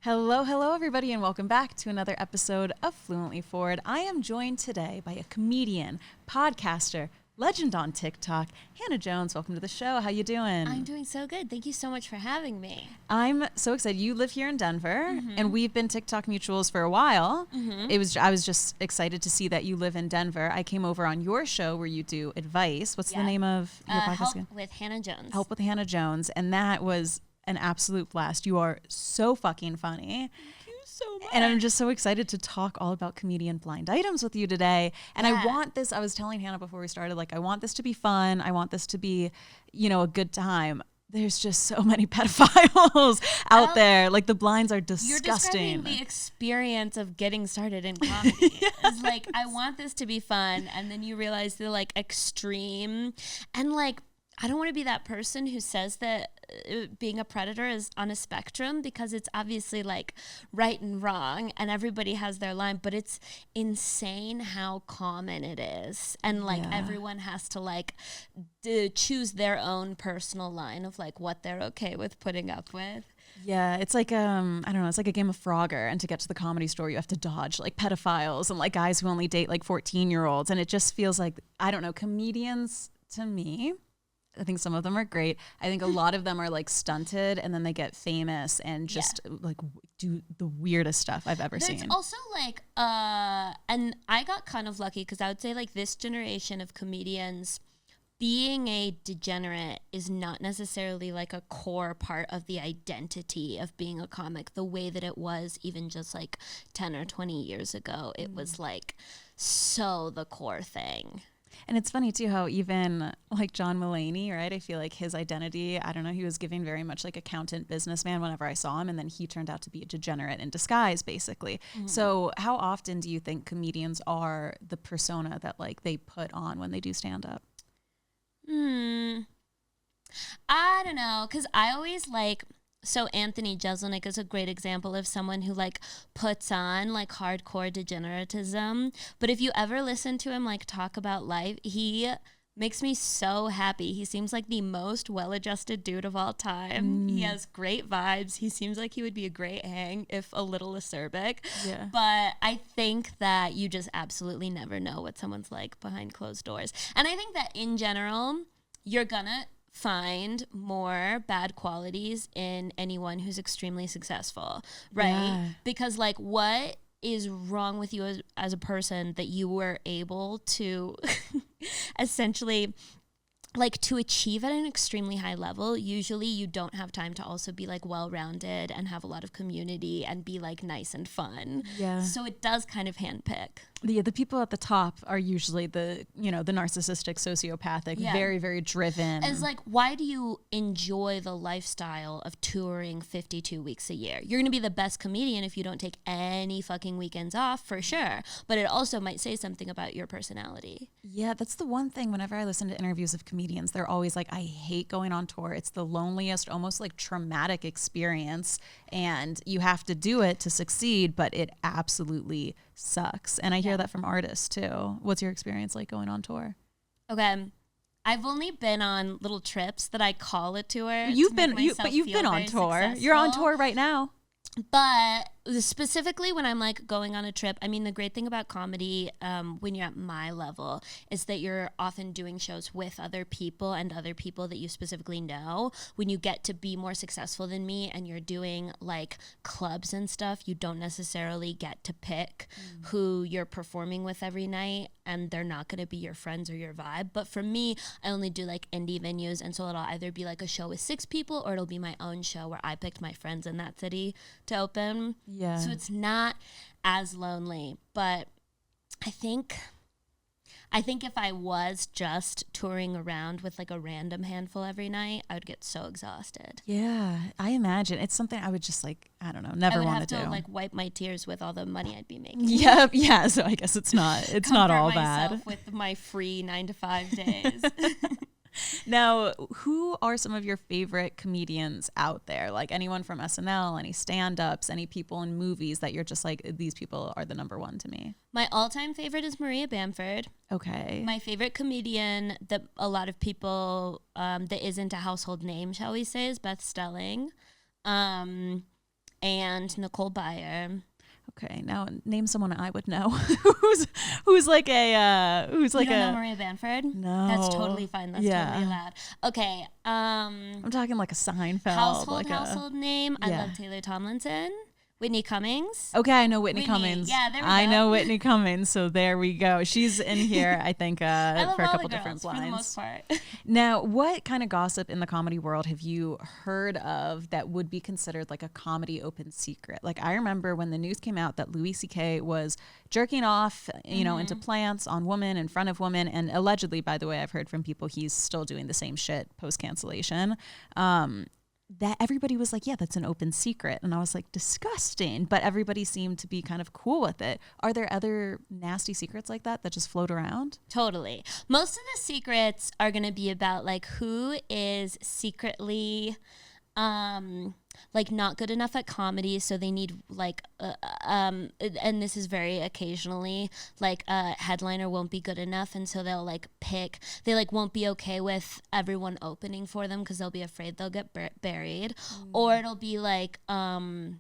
Hello, hello, everybody, and welcome back to another episode of Fluently Forward. I am joined today by a comedian, podcaster, legend on TikTok, Hannah Jones. Welcome to the show. How you doing? I'm doing so good. Thank you so much for having me. I'm so excited. You live here in Denver, and we've been TikTok mutuals for a while. I was just excited to see that you live in Denver. I came over on your show where you do advice. What's the name of your podcast Help again? with Hannah Jones. Help with Hannah Jones, and that was an absolute blast. You are so fucking funny. Thank you so much. And I'm just so excited to talk all about comedian blind items with you today. And I want this, I was telling Hannah before we started, like, I want this to be fun. I want this to be, you know, a good time. There's just so many pedophiles out there. Like, the blinds are disgusting. You're describing the experience of getting started in comedy. It's like, I want this to be fun. And then you realize they're like extreme. And like, I don't want to be that person who says that being a predator is on a spectrum, because it's obviously like right and wrong and everybody has their line, but it's insane how common it is. And like everyone has to like choose their own personal line of like what they're okay with putting up with. Yeah, it's like, I don't know, it's like a game of Frogger. And to get to the Comedy Store, you have to dodge like pedophiles and like guys who only date like 14-year-olds. And it just feels like, I don't know, comedians to me, I think some of them are great. I think a lot of them are like stunted and then they get famous and just like do the weirdest stuff I've ever seen. There's also like, and I got kind of lucky because I would say like this generation of comedians, being a degenerate is not necessarily like a core part of the identity of being a comic the way that it was even just like 10 or 20 years ago. It was like so the core thing. And it's funny too how even like John Mulaney, right? I feel like his identity, I don't know, he was giving very much like accountant businessman whenever I saw him, and then he turned out to be a degenerate in disguise, basically. So how often do you think comedians are the persona that like they put on when they do stand up? I don't know, because I always like, so Anthony Jeselnik is a great example of someone who like puts on like hardcore degeneratism. But if you ever listen to him like talk about life, he makes me so happy. He seems like the most well-adjusted dude of all time. He has great vibes. He seems like he would be a great hang, if a little acerbic. Yeah. But I think that you just absolutely never know what someone's like behind closed doors. And I think that in general, you're gonna find more bad qualities in anyone who's extremely successful, right? Yeah. Because like, what is wrong with you as a person that you were able to essentially like to achieve at an extremely high level? Usually you don't have time to also be like well-rounded and have a lot of community and be like nice and fun. Yeah. So it does kind of handpick. The people at the top are usually the, you know, the narcissistic, sociopathic, very, very driven. It's like, why do you enjoy the lifestyle of touring 52 weeks a year? You're going to be the best comedian if you don't take any fucking weekends off, for sure. But it also might say something about your personality. Yeah, that's the one thing whenever I listen to interviews of comedians, they're always like, I hate going on tour. It's the loneliest, almost like traumatic experience. And you have to do it to succeed, but it absolutely sucks. And I hear that from artists too. What's your experience like going on tour? Okay. I've only been on little trips that I call a tour. But you've been on tour. Successful. You're on tour right now. But specifically when I'm like going on a trip, I mean, the great thing about comedy when you're at my level is that you're often doing shows with other people and other people that you specifically know. When you get to be more successful than me and you're doing like clubs and stuff, you don't necessarily get to pick who you're performing with every night, and they're not going to be your friends or your vibe. But for me, I only do like indie venues, and so it'll either be like a show with 6 people or it'll be my own show where I picked my friends in that city to open. Yeah. So it's not as lonely, but I think if I was just touring around with like a random handful every night, I would get so exhausted. Yeah, I imagine. It's something I would just like, I don't know, never want to do. I would have to like wipe my tears with all the money I'd be making. Yep, yeah, so I guess it's not all bad. With my free 9-to-5 days. Now, who are some of your favorite comedians out there? Like anyone from SNL, any stand-ups, any people in movies that you're just like, these people are the number one to me? My all-time favorite is Maria Bamford. Okay. My favorite comedian that a lot of people that isn't a household name, shall we say, is Beth Stelling. and Nicole Byer. Okay, now name someone I would know who's like a You don't know Maria Bamford? No. That's totally fine. That's totally allowed. Okay. I'm talking like a Seinfeld. Household name. I love Taylor Tomlinson. Whitney Cummings. Okay, I know Whitney Cummings. Yeah, there we I go. know Whitney Cummings, so there we go. She's in here, I think, for a couple different blinds. For the most part. Now, what kind of gossip in the comedy world have you heard of that would be considered like a comedy open secret? Like, I remember when the news came out that Louis C.K. was jerking off, into plants on women, in front of women, and allegedly, by the way, I've heard from people he's still doing the same shit post cancellation. That everybody was like, yeah, that's an open secret. And I was like, disgusting. But everybody seemed to be kind of cool with it. Are there other nasty secrets like that just float around? Totally. Most of the secrets are going to be about like who is secretly like not good enough at comedy, so they need like and this is very occasionally, like a headliner won't be good enough, and so they'll like they like won't be okay with everyone opening for them because they'll be afraid they'll get buried. Or it'll be like who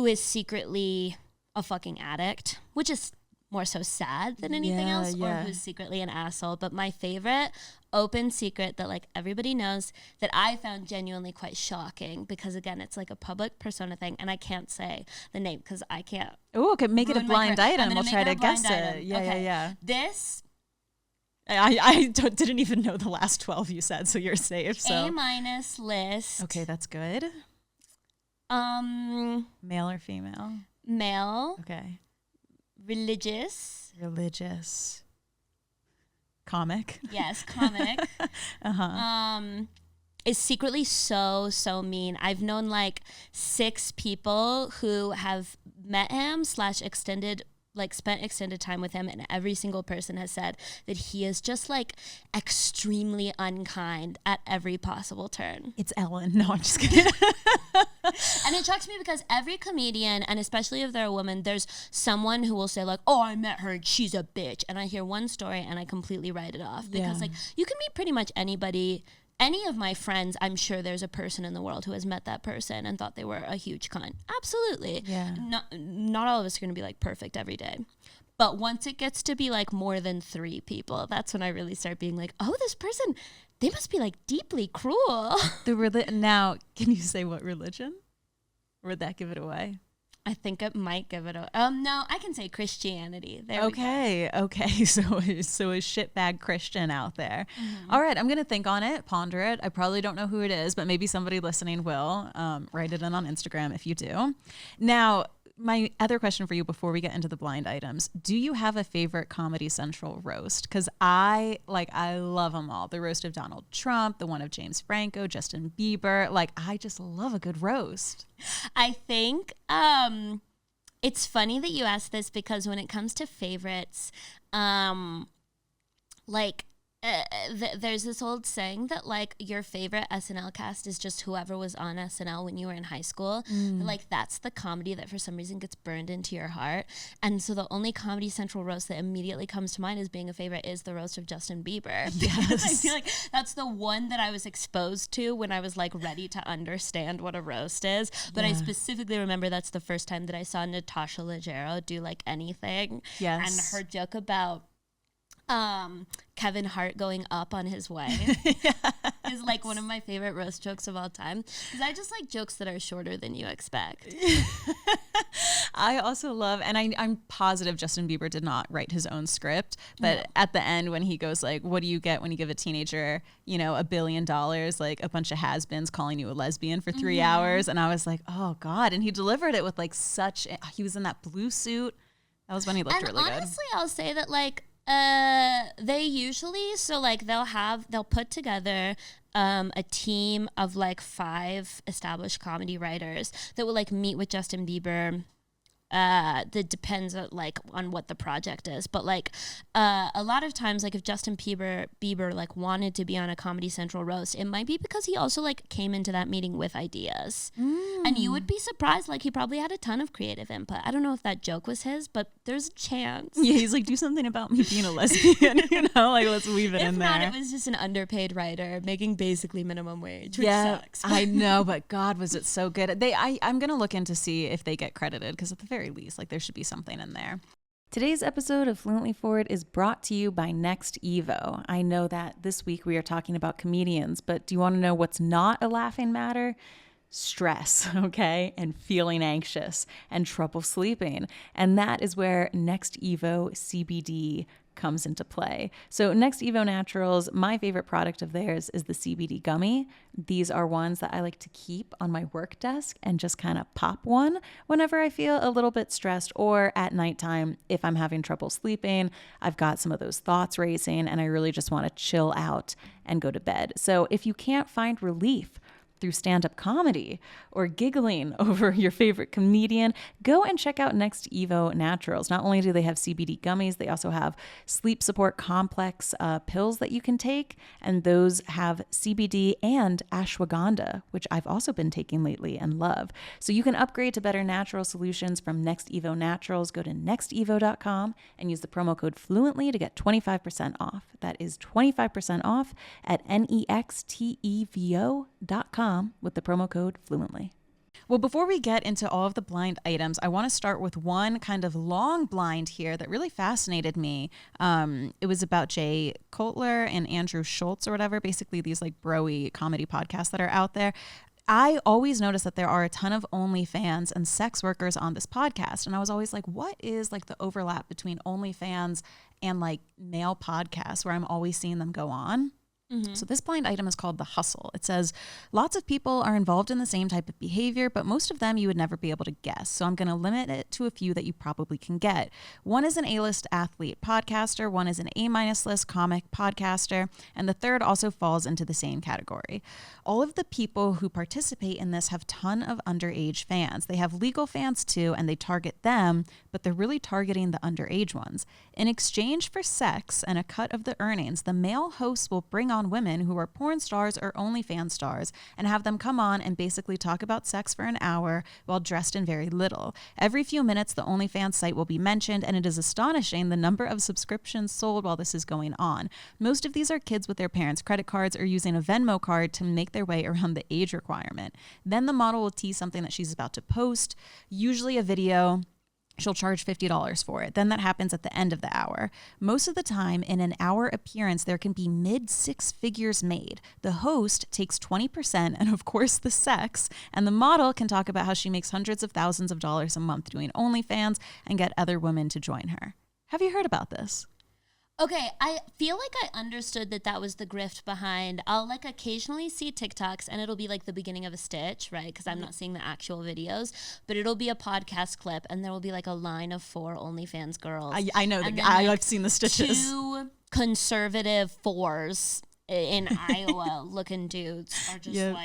is secretly a fucking addict, which is more so sad than anything else, or who's secretly an asshole. But my favorite open secret that like everybody knows that I found genuinely quite shocking, because again, it's like a public persona thing, and I can't say the name because I can't. Oh, okay, make it a blind item. We'll try to guess it. Yeah. This I didn't even know the last 12 you said, so you're safe. So A- list. Okay, that's good. Male or female? Male. Okay. Religious. Comic. Yes, comic. Is secretly so mean. I've known like 6 people who have met him / spent extended time with him, and every single person has said that he is just like extremely unkind at every possible turn. It's Ellen. No, I'm just kidding. And it shocks me because every comedian, and especially if they're a woman, there's someone who will say like, oh, I met her and she's a bitch. And I hear one story and I completely write it off, because like you can meet pretty much anybody. Any of my friends, I'm sure there's a person in the world who has met that person and thought they were a huge cunt. Absolutely. Yeah. Not all of us are going to be like perfect every day. But once it gets to be like more than 3 people, that's when I really start being like, oh, this person, they must be like deeply cruel. Now, can you say what religion? Or would that give it away? I think it might give it a... no, I can say Christianity. Okay. So a shitbag Christian out there. Mm-hmm. All right, I'm going to think on it, ponder it. I probably don't know who it is, but maybe somebody listening will. Write it in on Instagram if you do. Now, my other question for you before we get into the blind items, do you have a favorite Comedy Central roast? Because I love them all. The roast of Donald Trump, the one of James Franco, Justin Bieber. Like, I just love a good roast. I think it's funny that you asked this, because when it comes to favorites, there's this old saying that like your favorite SNL cast is just whoever was on SNL when you were in high school. Like that's the comedy that for some reason gets burned into your heart. And so the only Comedy Central roast that immediately comes to mind as being a favorite is the roast of Justin Bieber. Yes. I feel like that's the one that I was exposed to when I was like ready to understand what a roast is. But I specifically remember that's the first time that I saw Natasha Leggero do like anything. Yes. And her joke about Kevin Hart going up on his wife is like one of my favorite roast jokes of all time, because I just like jokes that are shorter than you expect. I also love, and I'm positive Justin Bieber did not write his own script, but at the end when he goes like, what do you get when you give a teenager, $1 billion, like a bunch of has-beens calling you a lesbian for 3 hours? And I was like, oh God. And he delivered it with like he was in that blue suit. That was when he looked really good. Honestly, I'll say that like, they usually, so like they'll put together a team of like 5 established comedy writers that will like meet with Justin Bieber that depends on what the project is, but a lot of times, if Justin Bieber wanted to be on a Comedy Central roast, it might be because he also came into that meeting with ideas, and you would be surprised, he probably had a ton of creative input. I don't know if that joke was his, but there's a chance. Yeah, he's do something about me being a lesbian, let's weave it in there. If not, it was just an underpaid writer making basically minimum wage, which yeah, sucks. I know, but God, was it so good. I'm gonna look into see if they get credited, because at the very least, there should be something in there. Today's episode of Fluently Forward is brought to you by Next Evo. I know that this week we are talking about comedians, but do you want to know what's not a laughing matter? Stress, okay, and feeling anxious and trouble sleeping. And that is where Next Evo CBD comes into play. So Next Evo Naturals, my favorite product of theirs is the CBD gummy. These are ones that I like to keep on my work desk and just kind of pop one whenever I feel a little bit stressed, or at nighttime if I'm having trouble sleeping. I've got some of those thoughts racing and I really just want to chill out and go to bed. So if you can't find relief through stand-up comedy or giggling over your favorite comedian, go and check out Next Evo Naturals. Not only do they have CBD gummies, they also have sleep support complex pills that you can take, and those have CBD and ashwagandha, which I've also been taking lately and love. So you can upgrade to better natural solutions from Next Evo Naturals. Go to nextevo.com and use the promo code FLUENTLY to get 25% off. That is 25% off at nextevo.com with the promo code FLUENTLY. Well, before we get into all of the blind items, I want to start with one kind of long blind here that really fascinated me. It was about Jay Cutler and Andrew Schultz or whatever, basically these bro-y comedy podcasts that are out there. I always notice that there are a ton of OnlyFans and sex workers on this podcast. And I was always what is the overlap between OnlyFans and male podcasts where I'm always seeing them go on? Mm-hmm. So this blind item is called The Hustle. It says, lots of people are involved in the same type of behavior, but most of them you would never be able to guess. So I'm going to limit it to a few that you probably can get. One is an A-list athlete podcaster, one is an A- list comic podcaster, and the third also falls into the same category. All of the people who participate in this have a ton of underage fans. They have legal fans too, and they target them, but they're really targeting the underage ones. In exchange for sex and a cut of the earnings, the male hosts will bring on women who are porn stars or OnlyFans stars and have them come on and basically talk about sex for an hour while dressed in very little. Every few minutes, the OnlyFans site will be mentioned, and it is astonishing the number of subscriptions sold while this is going on. Most of these are kids with their parents' credit cards or using a Venmo card to make their way around the age requirement. Then the model will tease something that she's about to post, usually a video. She'll charge $50 for it. Then that happens at the end of the hour. Most of the time, in an hour appearance, there can be mid-six figures made. The host takes 20%, and of course the sex, and the model can talk about how she makes hundreds of thousands of dollars a month doing OnlyFans and get other women to join her. Have you heard about this? Okay, I feel like I understood that was the grift behind. I'll occasionally see TikToks and it'll be the beginning of a stitch, right? Because I'm not seeing the actual videos, but it'll be a podcast clip and there will be a line of 4 OnlyFans girls. I know that. I've seen the stitches. 2 conservative 4s in Iowa looking dudes are just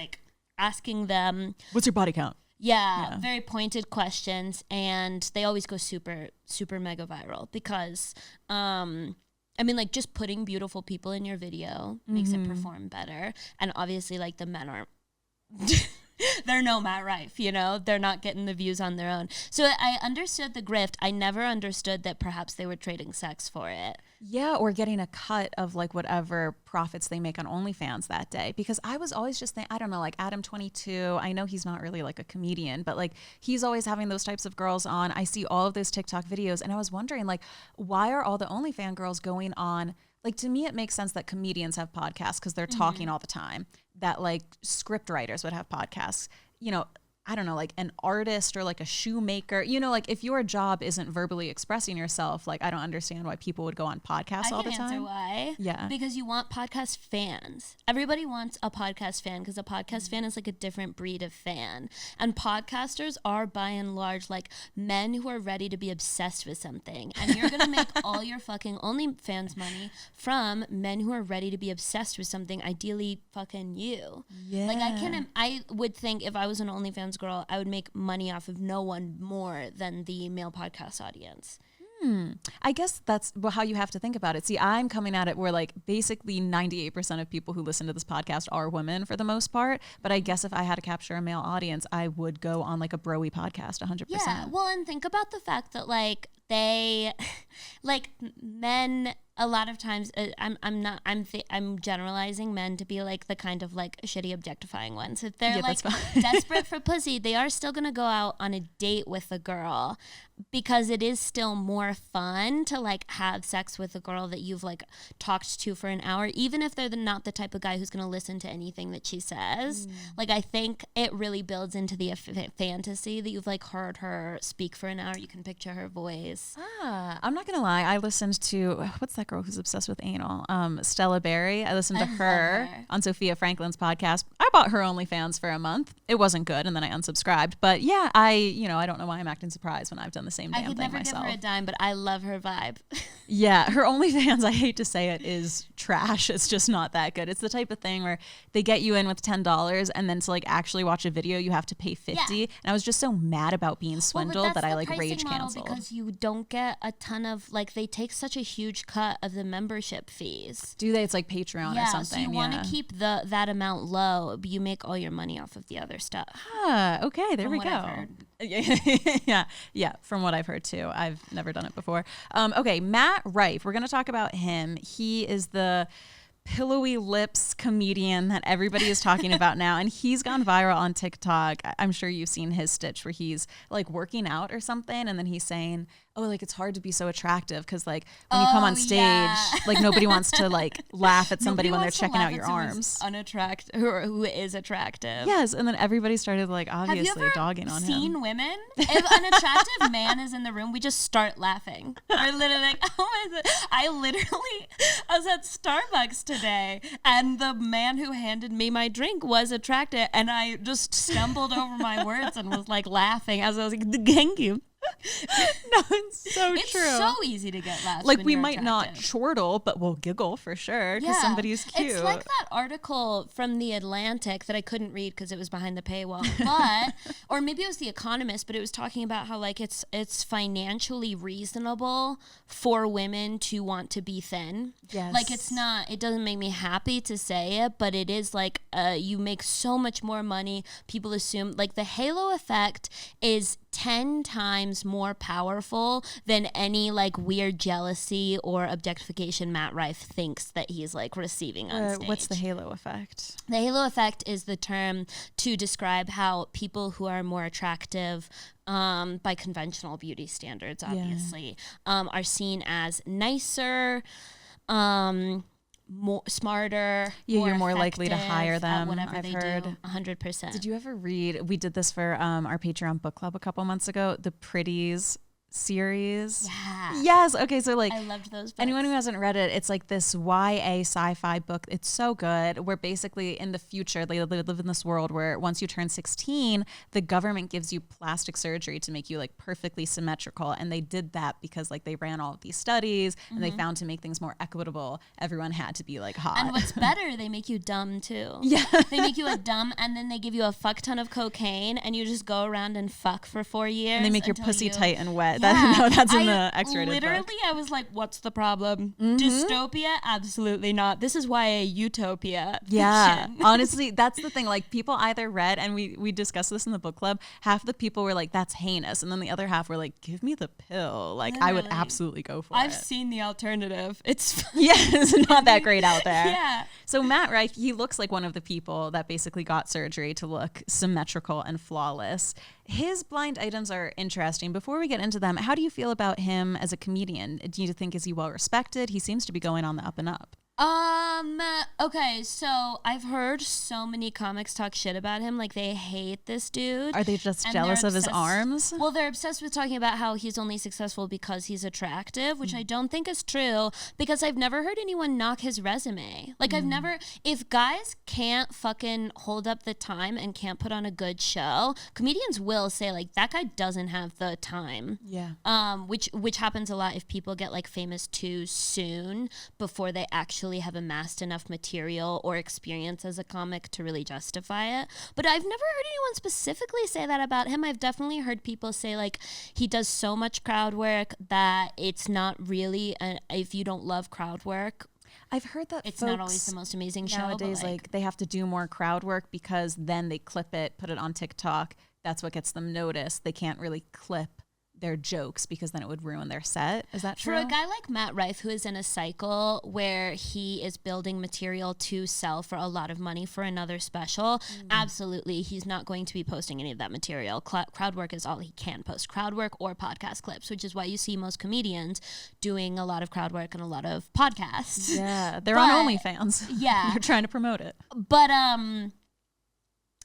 asking them, what's your body count? Yeah, very pointed questions, and they always go super, super mega viral because, just putting beautiful people in your video makes it perform better. And obviously, the men aren't, they're no Matt Rife, they're not getting the views on their own. So I understood the grift. I never understood that perhaps they were trading sex for it. Yeah, or getting a cut of whatever profits they make on OnlyFans that day. Because I was always just thinking, I don't know, Adam22, I know he's not really a comedian, but he's always having those types of girls on. I see all of those TikTok videos and I was wondering why are all the OnlyFans girls going on? To me, it makes sense that comedians have podcasts because they're talking all the time, that script writers would have podcasts, I don't know, an artist or a shoemaker, if your job isn't verbally expressing yourself, I don't understand why people would go on podcasts all the time. I can answer why. Yeah. Because you want podcast fans. Everybody wants a podcast fan because a podcast fan is a different breed of fan. And podcasters are by and large men who are ready to be obsessed with something. And you're going to make all your fucking OnlyFans money from men who are ready to be obsessed with something, ideally fucking you. Yeah. I would think if I was an OnlyFans Thrones girl, I would make money off of no one more than the male podcast audience. I guess that's how you have to think about it. See, I'm coming at it where like basically 98% of people who listen to this podcast are women for the most part. But I guess if I had to capture a male audience, I would go on like a bro-y podcast 100%. Yeah, well, and think about the fact that like they, like men, a lot of times, I'm generalizing men to be like the kind of like shitty objectifying ones. If they're like desperate for pussy, they are still gonna go out on a date with a girl, because it is still more fun to like have sex with a girl that you've like talked to for an hour, even if they're not the type of guy who's gonna listen to anything that she says. Like, I think it really builds into the fantasy that you've like heard her speak for an hour. You can picture her voice. I'm not gonna lie, I listened to, what's that girl who's obsessed with anal? Stella Barry. I listened to her on Sophia Franklin's podcast. I bought her OnlyFans for a month. It wasn't good, and then I unsubscribed. But yeah, I don't know why I'm acting surprised when I've done the same damn thing myself. I could never give her a dime, but I love her vibe. Yeah, her OnlyFans, I hate to say it, is trash. It's just not that good. It's the type of thing where they get you in with $10, and then to like actually watch a video, you have to pay $50. Yeah. And I was just so mad about being swindled that I like rage canceled. Because you don't get a ton of, like, they take such a huge cut of the membership fees. Do they? It's like Patreon or something. So you want to keep that amount low, but you make all your money off of the other stuff. Okay, there we go. Yeah, from what I've heard too. I've never done it before. Okay, Matt Rife. We're going to talk about him. He is the pillowy lips comedian that everybody is talking about now, and he's gone viral on TikTok. I'm sure you've seen his stitch where he's like working out or something, and then he's saying, oh, like it's hard to be so attractive because like when you come on stage, like nobody wants to like laugh at somebody when they're checking out your arms. Unattractive, who is attractive. Yes, and then everybody started like obviously dogging on him. Have you ever seen women? If an attractive man is in the room, we just start laughing. We're literally like, oh my God. I was at Starbucks today, and the man who handed me my drink was attractive, and I just stumbled over my words and was like laughing as I was like, thank you. No, it's so it's true. It's so easy to get laughs. Like we might not chortle, but we'll giggle for sure because somebody's cute. It's like that article from The Atlantic that I couldn't read because it was behind the paywall. But or maybe it was The Economist, but it was talking about how like it's financially reasonable for women to want to be thin. Yes. Like it doesn't make me happy to say it, but it is like you make so much more money. People assume like the halo effect is 10 times more powerful than any like weird jealousy or objectification Matt Rife thinks that he's like receiving on stage. What's the halo effect? The halo effect is the term to describe how people who are more attractive by conventional beauty standards, obviously, are seen as nicer, more smarter. You're more likely to hire them. Whatever I've they heard. do, 100%. Did you ever read? We did this for our Patreon book club a couple months ago. The Pretties series. Yeah. Yes. Okay. So like, I loved those books. Anyone who hasn't read it, it's like this YA sci-fi book. It's so good. Where basically in the future they live in this world where once you turn 16, the government gives you plastic surgery to make you like perfectly symmetrical. And they did that because like they ran all of these studies and they found to make things more equitable, everyone had to be like hot. And what's better, they make you dumb too. Yeah. They make you a dumb, and then they give you a fuck ton of cocaine, and you just go around and fuck for 4 years. And they make your pussy tight and wet. Yeah. That's in the X-rated literally, book. I was like, what's the problem? Dystopia? Absolutely not. This is why a utopia. Yeah. Fiction. Honestly, that's the thing. Like people either read, and we discussed this in the book club, half the people were like, that's heinous. And then the other half were like, give me the pill. Like literally. I would absolutely go for it. I've seen the alternative. It's it's not that great out there. Yeah. So Matt Rife, he looks like one of the people that basically got surgery to look symmetrical and flawless. His blind items are interesting. Before we get into them, how do you feel about him as a comedian? Do you think is he well respected? He seems to be going on the up and up. Okay, so I've heard so many comics talk shit about him, like they hate this dude. Are they just jealous of his arms? Well, they're obsessed with talking about how he's only successful because he's attractive, which I don't think is true, because I've never heard anyone knock his resume. Like if guys can't fucking hold up the time and can't put on a good show, comedians will say like, that guy doesn't have the time. Yeah. Which happens a lot if people get like famous too soon before they actually actually have amassed enough material or experience as a comic to really justify it. But I've never heard anyone specifically say that about him. I've definitely heard people say like he does so much crowd work that it's not really if you don't love crowd work, I've heard that it's not always the most amazing show. Nowadays, like they have to do more crowd work because then they clip it, put it on TikTok. That's what gets them noticed. They can't really clip their jokes because then it would ruin their set. Is that true? For a guy like Matt Rife, who is in a cycle where he is building material to sell for a lot of money for another special, absolutely, he's not going to be posting any of that material. Crowd work is all he can post. Crowd work or podcast clips, which is why you see most comedians doing a lot of crowd work and a lot of podcasts. Yeah, they're on OnlyFans. Yeah. They're trying to promote it. But,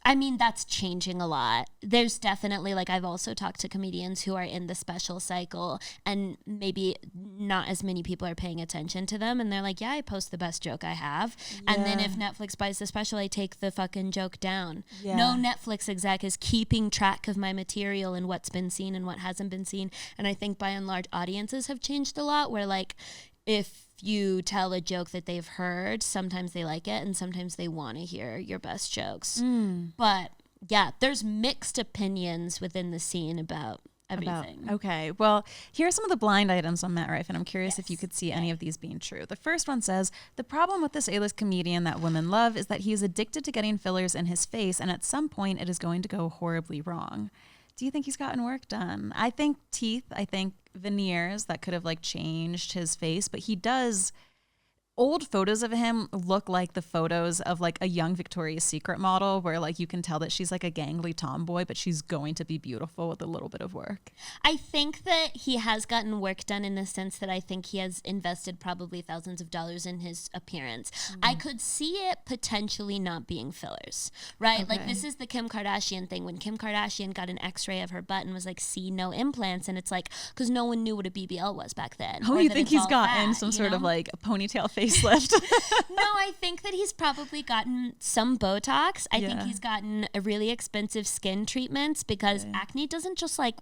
I mean, that's changing a lot. There's definitely, like, I've also talked to comedians who are in the special cycle and maybe not as many people are paying attention to them. And they're like, yeah, I post the best joke I have. Yeah. And then if Netflix buys the special, I take the fucking joke down. Yeah. No Netflix exec is keeping track of my material and what's been seen and what hasn't been seen. And I think by and large, audiences have changed a lot where, like, if you tell a joke that they've heard, sometimes they like it and sometimes they want to hear your best jokes. But yeah, there's mixed opinions within the scene about everything. Okay, well, here are some of the blind items on Matt Rife, and I'm curious if you could see any of these being true. The first one says, the problem with this A-list comedian that women love is that he is addicted to getting fillers in his face, and at some point it is going to go horribly wrong. Do you think he's gotten work done? I think teeth, I think veneers that could have like changed his face, but he does. Old photos of him look like the photos of like a young Victoria's Secret model where like you can tell that she's like a gangly tomboy, but she's going to be beautiful with a little bit of work. I think that he has gotten work done in the sense that I think he has invested probably thousands of dollars in his appearance. I could see it potentially not being fillers, right? Okay. Like this is the Kim Kardashian thing. When Kim Kardashian got an x-ray of her butt and was like, see, no implants. And it's like, because no one knew what a BBL was back then. Oh, you think he's gotten some sort of like a ponytail face? Left. No, I think that he's probably gotten some Botox. I think he's gotten a really expensive skin treatments because acne doesn't just like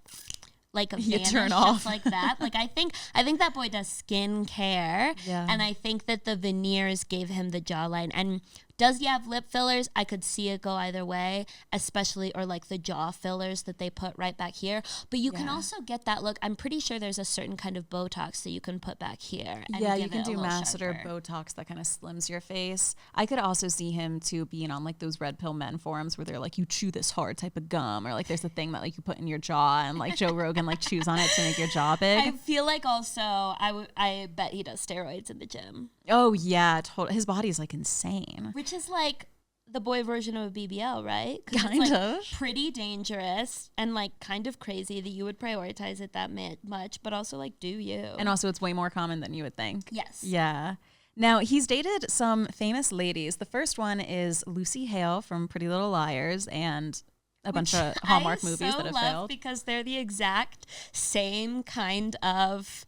vanish turn off just like that. Like I think that boy does skin care, and I think that the veneers gave him the jawline. And does he have lip fillers? I could see it go either way, especially or like the jaw fillers that they put right back here. But you can also get that look. I'm pretty sure there's a certain kind of Botox that you can put back here. And you can do masseter Botox that kind of slims your face. I could also see him too being on like those Red Pill Men forums where they're like, you chew this hard type of gum, or like there's a thing that like you put in your jaw and like Joe Rogan like chews on it to make your jaw big. I feel like also I bet he does steroids in the gym. Oh yeah, his body's like insane. Which is like the boy version of a BBL, right? Kind it's, like, of. Pretty dangerous and like kind of crazy that you would prioritize it that much, but also like, do you? And also it's way more common than you would think. Yes. Yeah. Now, he's dated some famous ladies. The first one is Lucy Hale from Pretty Little Liars and a bunch of Hallmark movies that have failed. Because they're the exact same kind of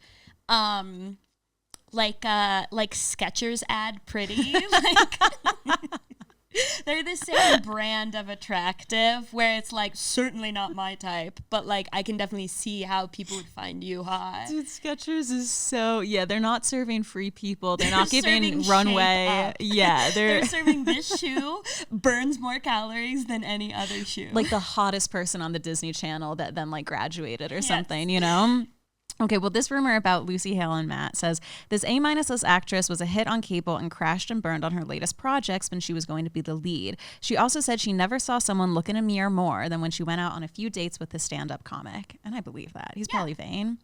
like Skechers ad pretty. Like they're the same brand of attractive where it's like certainly not my type, but like I can definitely see how people would find you hot. Dude, Skechers is so they're not serving free people. They're not giving runway. Yeah, they're serving this shoe burns more calories than any other shoe. Like the hottest person on the Disney Channel that then like graduated or something, you know? Okay, well, this rumor about Lucy Hale and Matt says this A-list actress was a hit on cable and crashed and burned on her latest projects when she was going to be the lead. She also said she never saw someone look in a mirror more than when she went out on a few dates with this stand-up comic. And I believe that. He's probably vain.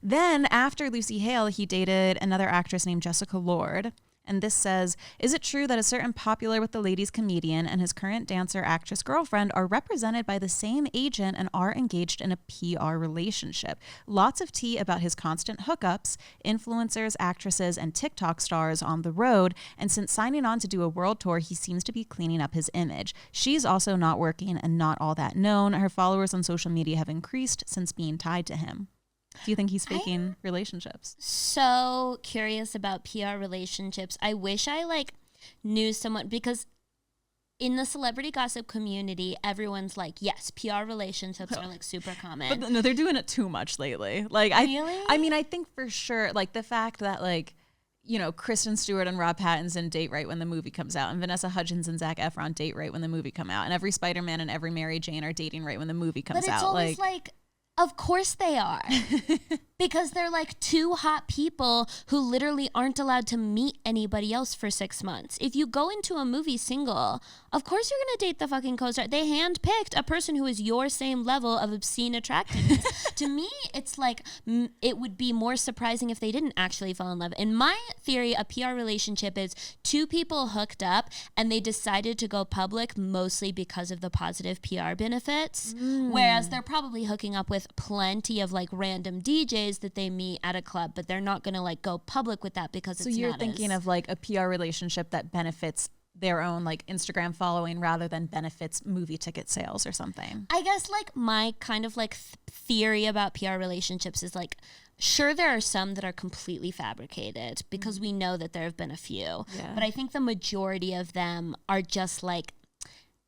Then, after Lucy Hale, he dated another actress named Jessica Lord. And this says, is it true that a certain popular with the ladies comedian and his current dancer actress girlfriend are represented by the same agent and are engaged in a PR relationship? Lots of tea about his constant hookups, influencers, actresses, and TikTok stars on the road. And since signing on to do a world tour, he seems to be cleaning up his image. She's also not working and not all that known. Her followers on social media have increased since being tied to him. Do you think he's faking relationships? So curious about PR relationships. I wish I like knew someone, because in the celebrity gossip community, everyone's like, yes, PR relationships are like super common. But no, they're doing it too much lately. Like, really? I mean, I think for sure, like the fact that like, you know, Kristen Stewart and Rob Pattinson date right when the movie comes out, and Vanessa Hudgens and Zac Efron date right when the movie come out, and every Spider-Man and every Mary Jane are dating right when the movie comes out. But it's always like, of course they are. Because they're like two hot people who literally aren't allowed to meet anybody else for 6 months. If you go into a movie single, of course you're going to date the fucking co-star. They handpicked a person who is your same level of obscene attractiveness. To me, it's like it would be more surprising if they didn't actually fall in love. In my theory, a PR relationship is two people hooked up and they decided to go public mostly because of the positive PR benefits. Whereas they're probably hooking up with plenty of like random DJs that they meet at a club, but they're not going to like go public with that because it's so you're thinking of like a PR relationship that benefits their own like Instagram following rather than benefits movie ticket sales or something. I guess like my kind of like theory about PR relationships is like, sure, there are some that are completely fabricated because we know that there have been a few, but I think the majority of them are just like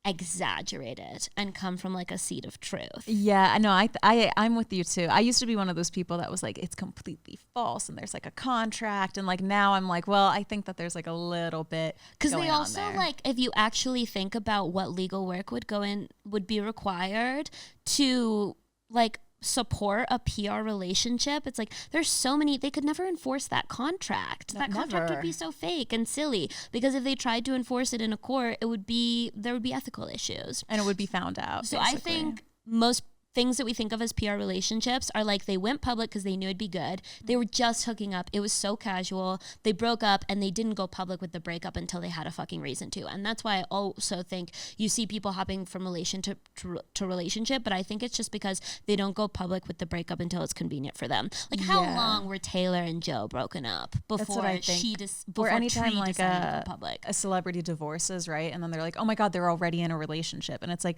exaggerated and come from like a seed of truth. Yeah, I know. I'm with you too. I used to be one of those people that was like, it's completely false and there's like a contract, and like now I'm like, well, I think that there's like a little bit because going they also on there. like, if you actually think about what legal work would be required to like support a PR relationship, it's like there's so many, they could never enforce that contract. That contract would be so fake and silly because if they tried to enforce it in a court, there would be ethical issues and it would be found out. So basically. I think most things that we think of as PR relationships are like they went public because they knew it'd be good. They were just hooking up. It was so casual. They broke up and they didn't go public with the breakup until they had a fucking reason to. And that's why I also think you see people hopping from relationship to relationship, but I think it's just because they don't go public with the breakup until it's convenient for them. Like how long were Taylor and Joe broken up before or anytime Tree like decided to go public? a celebrity divorces, right? And then they're like, oh my God, they're already in a relationship. And it's like,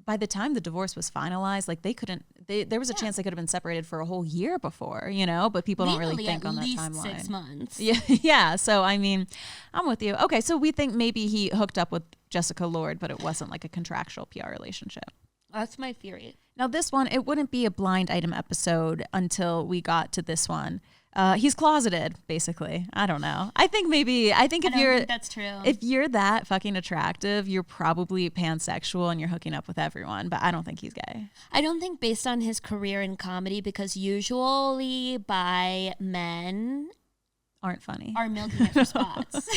by the time the divorce was finalized, like there was a chance they could have been separated for a whole year before, you know, but people don't really think on that timeline. 6 months. Yeah. Yeah. So, I mean, I'm with you. Okay. So we think maybe he hooked up with Jessica Lord, but it wasn't like a contractual PR relationship. That's my theory. Now this one, it wouldn't be a blind item episode until we got to this one. He's closeted, basically. I don't know. I think that's true. If you're that fucking attractive, you're probably pansexual and you're hooking up with everyone, but I don't think he's gay. I don't think based on his career in comedy, because usually bi men aren't funny. Are milking it for spots.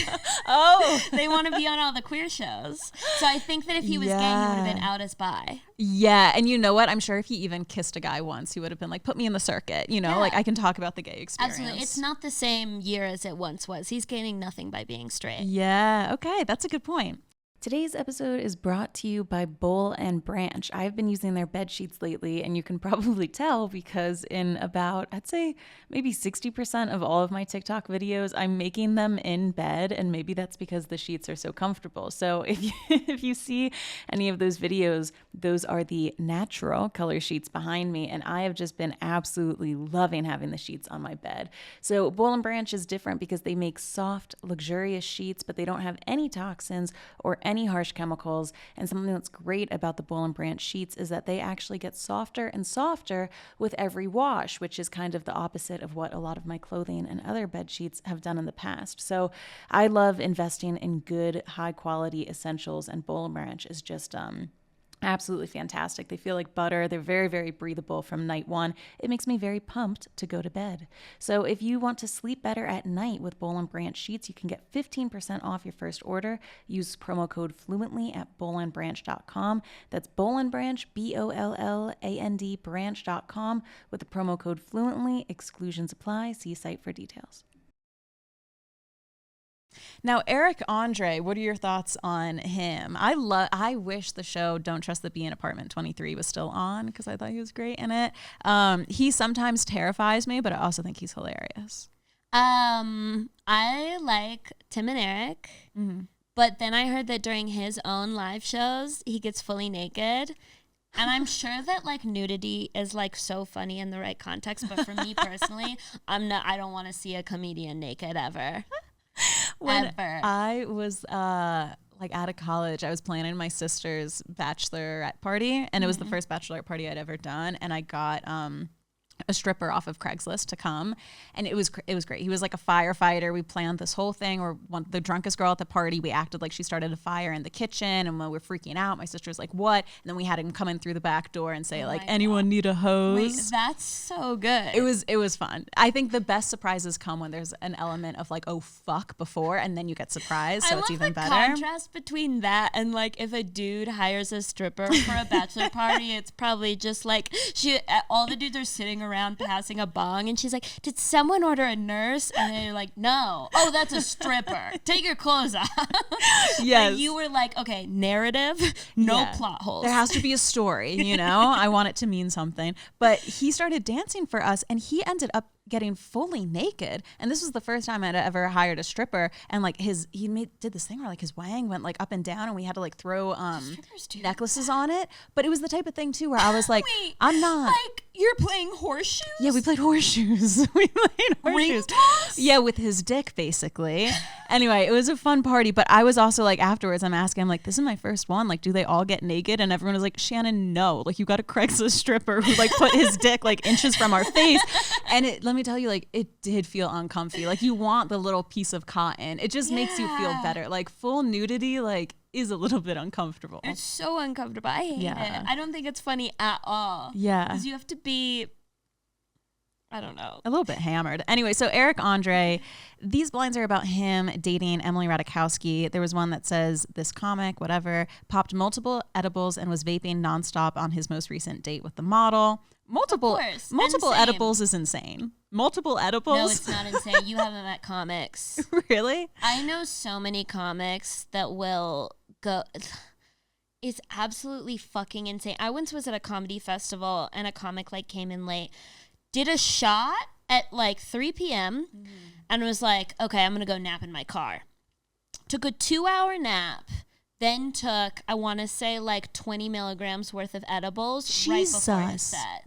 Oh. They want to be on all the queer shows. So I think that if he was gay, he would have been out as bi. Yeah. And you know what? I'm sure if he even kissed a guy once, he would have been like, put me in the circuit. You know, like I can talk about the gay experience. Absolutely. It's not the same year as it once was. He's gaining nothing by being straight. Yeah. Okay. That's a good point. Today's episode is brought to you by Boll and Branch. I've been using their bed sheets lately, and you can probably tell because in about, I'd say maybe 60% of all of my TikTok videos, I'm making them in bed, and maybe that's because the sheets are so comfortable. So if you see any of those videos, those are the natural color sheets behind me, and I have just been absolutely loving having the sheets on my bed. So Boll and Branch is different because they make soft, luxurious sheets, but they don't have any toxins or any harsh chemicals. And something that's great about the Boll and Branch sheets is that they actually get softer and softer with every wash, which is kind of the opposite of what a lot of my clothing and other bed sheets have done in the past. So I love investing in good, high quality essentials, and Boll and Branch is just absolutely fantastic. They feel like butter. They're very, very breathable from night one. It makes me very pumped to go to bed. So if you want to sleep better at night with Boll and Branch sheets, you can get 15% off your first order. Use promo code FLUENTLY at bollandbranch.com. That's Boll and Branch, BOLLAND branch.com with the promo code FLUENTLY. Exclusions apply. See site for details. Now, Eric Andre, what are your thoughts on him? I wish the show Don't Trust the Bee in Apartment 23 was still on because I thought he was great in it. He sometimes terrifies me, but I also think he's hilarious. I like Tim and Eric, but then I heard that during his own live shows, he gets fully naked. And I'm sure that like nudity is like so funny in the right context, but for me personally, I don't want to see a comedian naked ever. When I was like out of college, I was planning my sister's bachelorette party, and it was the first bachelorette party I'd ever done, and I got a stripper off of Craigslist to come, and it was great. He was like a firefighter. We planned this whole thing. We're the drunkest girl at the party. We acted like she started a fire in the kitchen, and when we were freaking out, my sister was like, "What?" And then we had him come in through the back door and say, like, "Anyone need a hose?" Wait, that's so good. It was fun. I think the best surprises come when there's an element of like, "Oh fuck," before, and then you get surprised, so it's even better. I love the contrast between that and like if a dude hires a stripper for a bachelor party, it's probably just like all the dudes are sitting around passing a bong, and she's like, "Did someone order a nurse?" And they're like, "No." "Oh, that's a stripper. Take your clothes off." Yes. And you were like, okay, narrative, no plot holes. There has to be a story, you know? I want it to mean something. But he started dancing for us, and he ended up getting fully naked, and this was the first time I'd ever hired a stripper, and like did this thing where like his wang went like up and down, and we had to like throw necklaces on it. But it was the type of thing too where I was like, wait, I'm not like, you're playing horseshoes? Yeah, we played horseshoes. Ring toss? Yeah, with his dick basically. Anyway, it was a fun party, but I was also like, afterwards I'm asking him like, this is my first one, like, do they all get naked? And everyone was like, Shannon, no, like, you got a Craigslist stripper who like put his dick like inches from our face. And let me tell you, like, it did feel uncomfy. Like, you want the little piece of cotton. It just makes you feel better. Like, full nudity, like, is a little bit uncomfortable. It's so uncomfortable. I hate it. I don't think it's funny at all. Yeah. Because you have to be, I don't know, a little bit hammered. Anyway, so Eric Andre, these blinds are about him dating Emily Ratajkowski. There was one that says this comic, whatever, popped multiple edibles and was vaping nonstop on his most recent date with the model. Multiple edibles is insane. Multiple edibles? No, it's not insane. You haven't met comics. Really? I know so many comics that will go. It's absolutely fucking insane. I once was at a comedy festival and a comic like came in late, did a shot at like 3 p.m. and was like, okay, I'm going to go nap in my car. Took a 2-hour nap. Then took, I want to say, like 20 milligrams worth of edibles right before his set.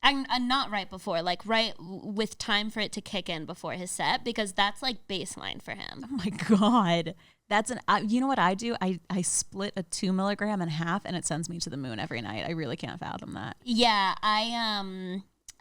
And not right before, like right with time for it to kick in before his set, because that's like baseline for him. Oh my God. That's you know what I do? I split a 2 milligram in half and it sends me to the moon every night. I really can't fathom that. Yeah,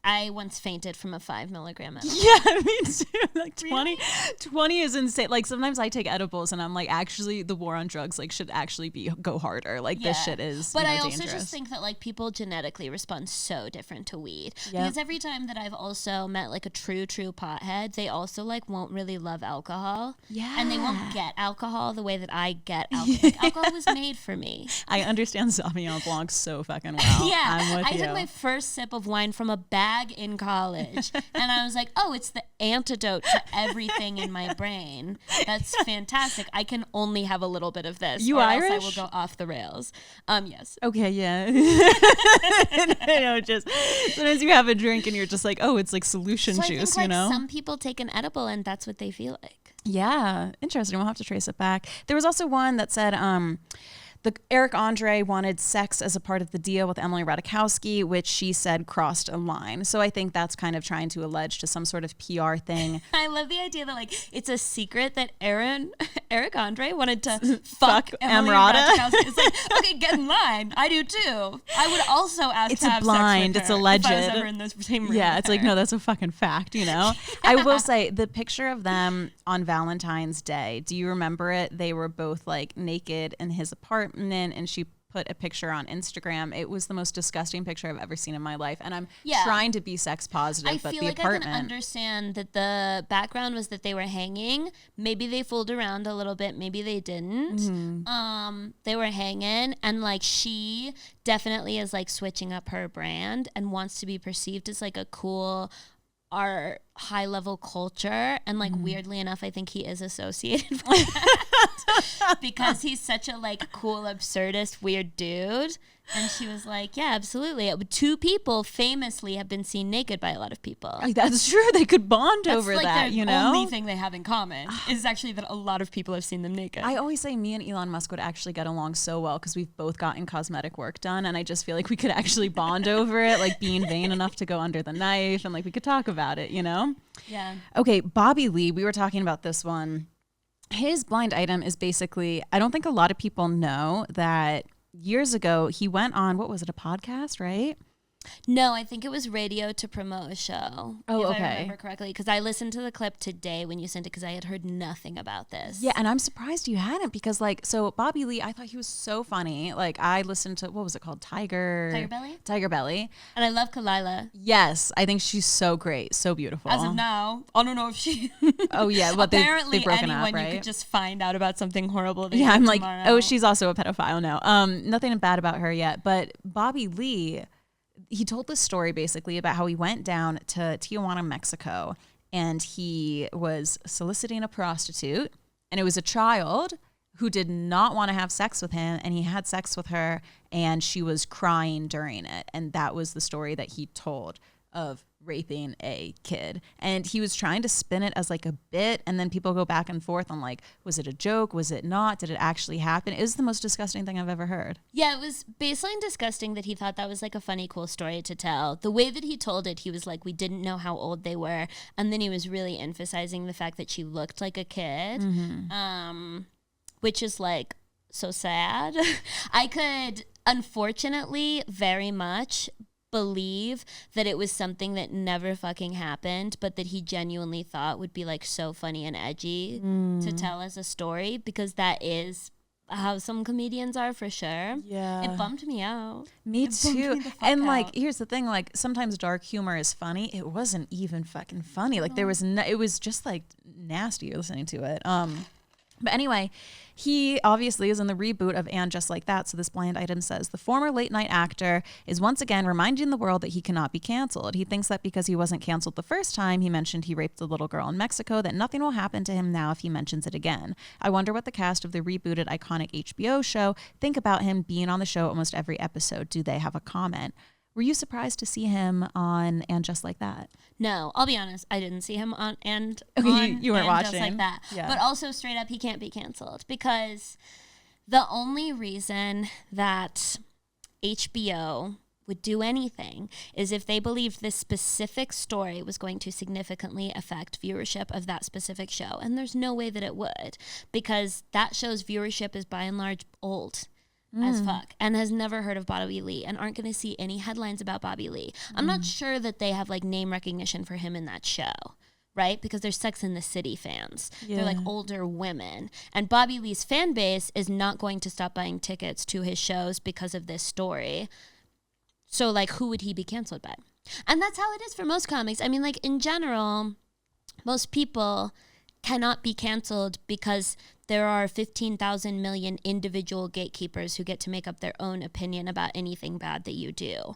I once fainted from a 5 milligram edible. Yeah, me too. Like 20, Really? 20 is insane. Like sometimes I take edibles and I'm like, actually, the war on drugs like should actually go harder. Like this shit is. But I also dangerous. just think that like people genetically respond so different to weed. Yep. Because every time that I've also met like a true pothead, they also like won't really love alcohol. Yeah. And they won't get alcohol the way that I get alcohol. Like, alcohol was made for me. I understand Sauvignon Blanc so fucking well. Yeah, I'm with I you. took my first sip of wine from a bag in college, and I was like, "Oh, it's the antidote to everything in my brain. That's fantastic. I can only have a little bit of this, You or Irish? else I will go off the rails." Yes. Okay, yeah. I know, just sometimes you have a drink and you're just like, oh, it's like solution So juice, I think, you like, know? some people take an edible, and that's what they feel like. Yeah, interesting. We'll have to trace it back. There was also one that said Eric Andre wanted sex as a part of the deal with Emily Ratajkowski, which she said crossed a line. So I think that's kind of trying to allege to some sort of PR thing. I love the idea that like it's a secret that Eric Andre wanted to fuck Emily Emrata. Ratajkowski. It's like, okay, get in line. I do too. I would also ask It's to a have blind. sex It's with her alleged. if I was ever in the same room Yeah, with it's like, her. no, that's a fucking fact, you know? I will say the picture of them on Valentine's Day, do you remember it? They were both like naked in his apartment and she put a picture on Instagram. It was the most disgusting picture I've ever seen in my life. And I'm trying to be sex positive, but feel the like apartment. I can understand that the background was that they were hanging. Maybe they fooled around a little bit. Maybe they didn't. Mm-hmm. They were hanging, and like she definitely is like switching up her brand and wants to be perceived as like a cool our high level culture, and like weirdly enough I think he is associated with that because he's such a like cool absurdist weird dude. And she was like, yeah, absolutely. 2 people famously have been seen naked by a lot of people. Like, that's true. They could bond over like that, the you know? only thing they have in common is actually that a lot of people have seen them naked. I always say me and Elon Musk would actually get along so well because we've both gotten cosmetic work done, and I just feel like we could actually bond over it, like being vain enough to go under the knife, and like we could talk about it, you know? Yeah. Okay, Bobby Lee, we were talking about this one. His blind item is basically, I don't think a lot of people know that years ago he went on, what was it, a podcast, right? No, I think it was radio to promote a show. Oh, if okay. I remember correctly, because I listened to the clip today when you sent it, because I had heard nothing about this. Yeah, and I'm surprised you hadn't because, like, so Bobby Lee, I thought he was so funny. Like, I listened to, what was it called? Tiger Belly? Tiger Belly. And I love Kalila. Yes, I think she's so great, so beautiful. As of now, I don't know if she... Oh, yeah, but apparently they've broken anyone up, right? you could just find out about something horrible. Yeah, I'm like, tomorrow. oh, she's also a pedophile now. Nothing bad about her yet, but Bobby Lee, he told this story basically about how he went down to Tijuana, Mexico, and he was soliciting a prostitute, and it was a child who did not want to have sex with him, and he had sex with her, and she was crying during it, and that was the story that he told of raping a kid. And he was trying to spin it as like a bit, and then people go back and forth on like, was it a joke? Was it not? Did it actually happen? It was the most disgusting thing I've ever heard. Yeah, it was baseline disgusting that he thought that was like a funny, cool story to tell. The way that he told it, he was like, we didn't know how old they were. And then he was really emphasizing the fact that she looked like a kid, which is like so sad. I could, unfortunately, very much believe that it was something that never fucking happened, but that he genuinely thought would be like so funny and edgy to tell as a story, because that is how some comedians are for sure. Yeah. It bummed me out. Me It bummed too. me the fuck And like, out. here's the thing, like sometimes dark humor is funny. It wasn't even fucking funny. Like there was no, it was just like nasty listening to it. But anyway, he obviously is in the reboot of And Just Like That. So this blind item says, the former late night actor is once again reminding the world that he cannot be canceled. He thinks that because he wasn't canceled the first time he mentioned he raped a little girl in Mexico, that nothing will happen to him now if he mentions it again. I wonder what the cast of the rebooted iconic HBO show think about him being on the show almost every episode. Do they have a comment? Were you surprised to see him on And Just Like That? No, I'll be honest. I didn't see him on Okay, you weren't and Just watching. Like That. Yeah. But also straight up, he can't be canceled, because the only reason that HBO would do anything is if they believed this specific story was going to significantly affect viewership of that specific show. And there's no way that it would, because that show's viewership is by and large old as fuck, and has never heard of Bobby Lee, and aren't going to see any headlines about Bobby Lee. I'm not sure that they have like name recognition for him in that show, right? Because they're Sex and the City fans. They're like older women. And Bobby Lee's fan base is not going to stop buying tickets to his shows because of this story. So like, who would he be canceled by? And that's how it is for most comics. I mean, like in general, most people cannot be canceled because there are 15,000 million individual gatekeepers who get to make up their own opinion about anything bad that you do.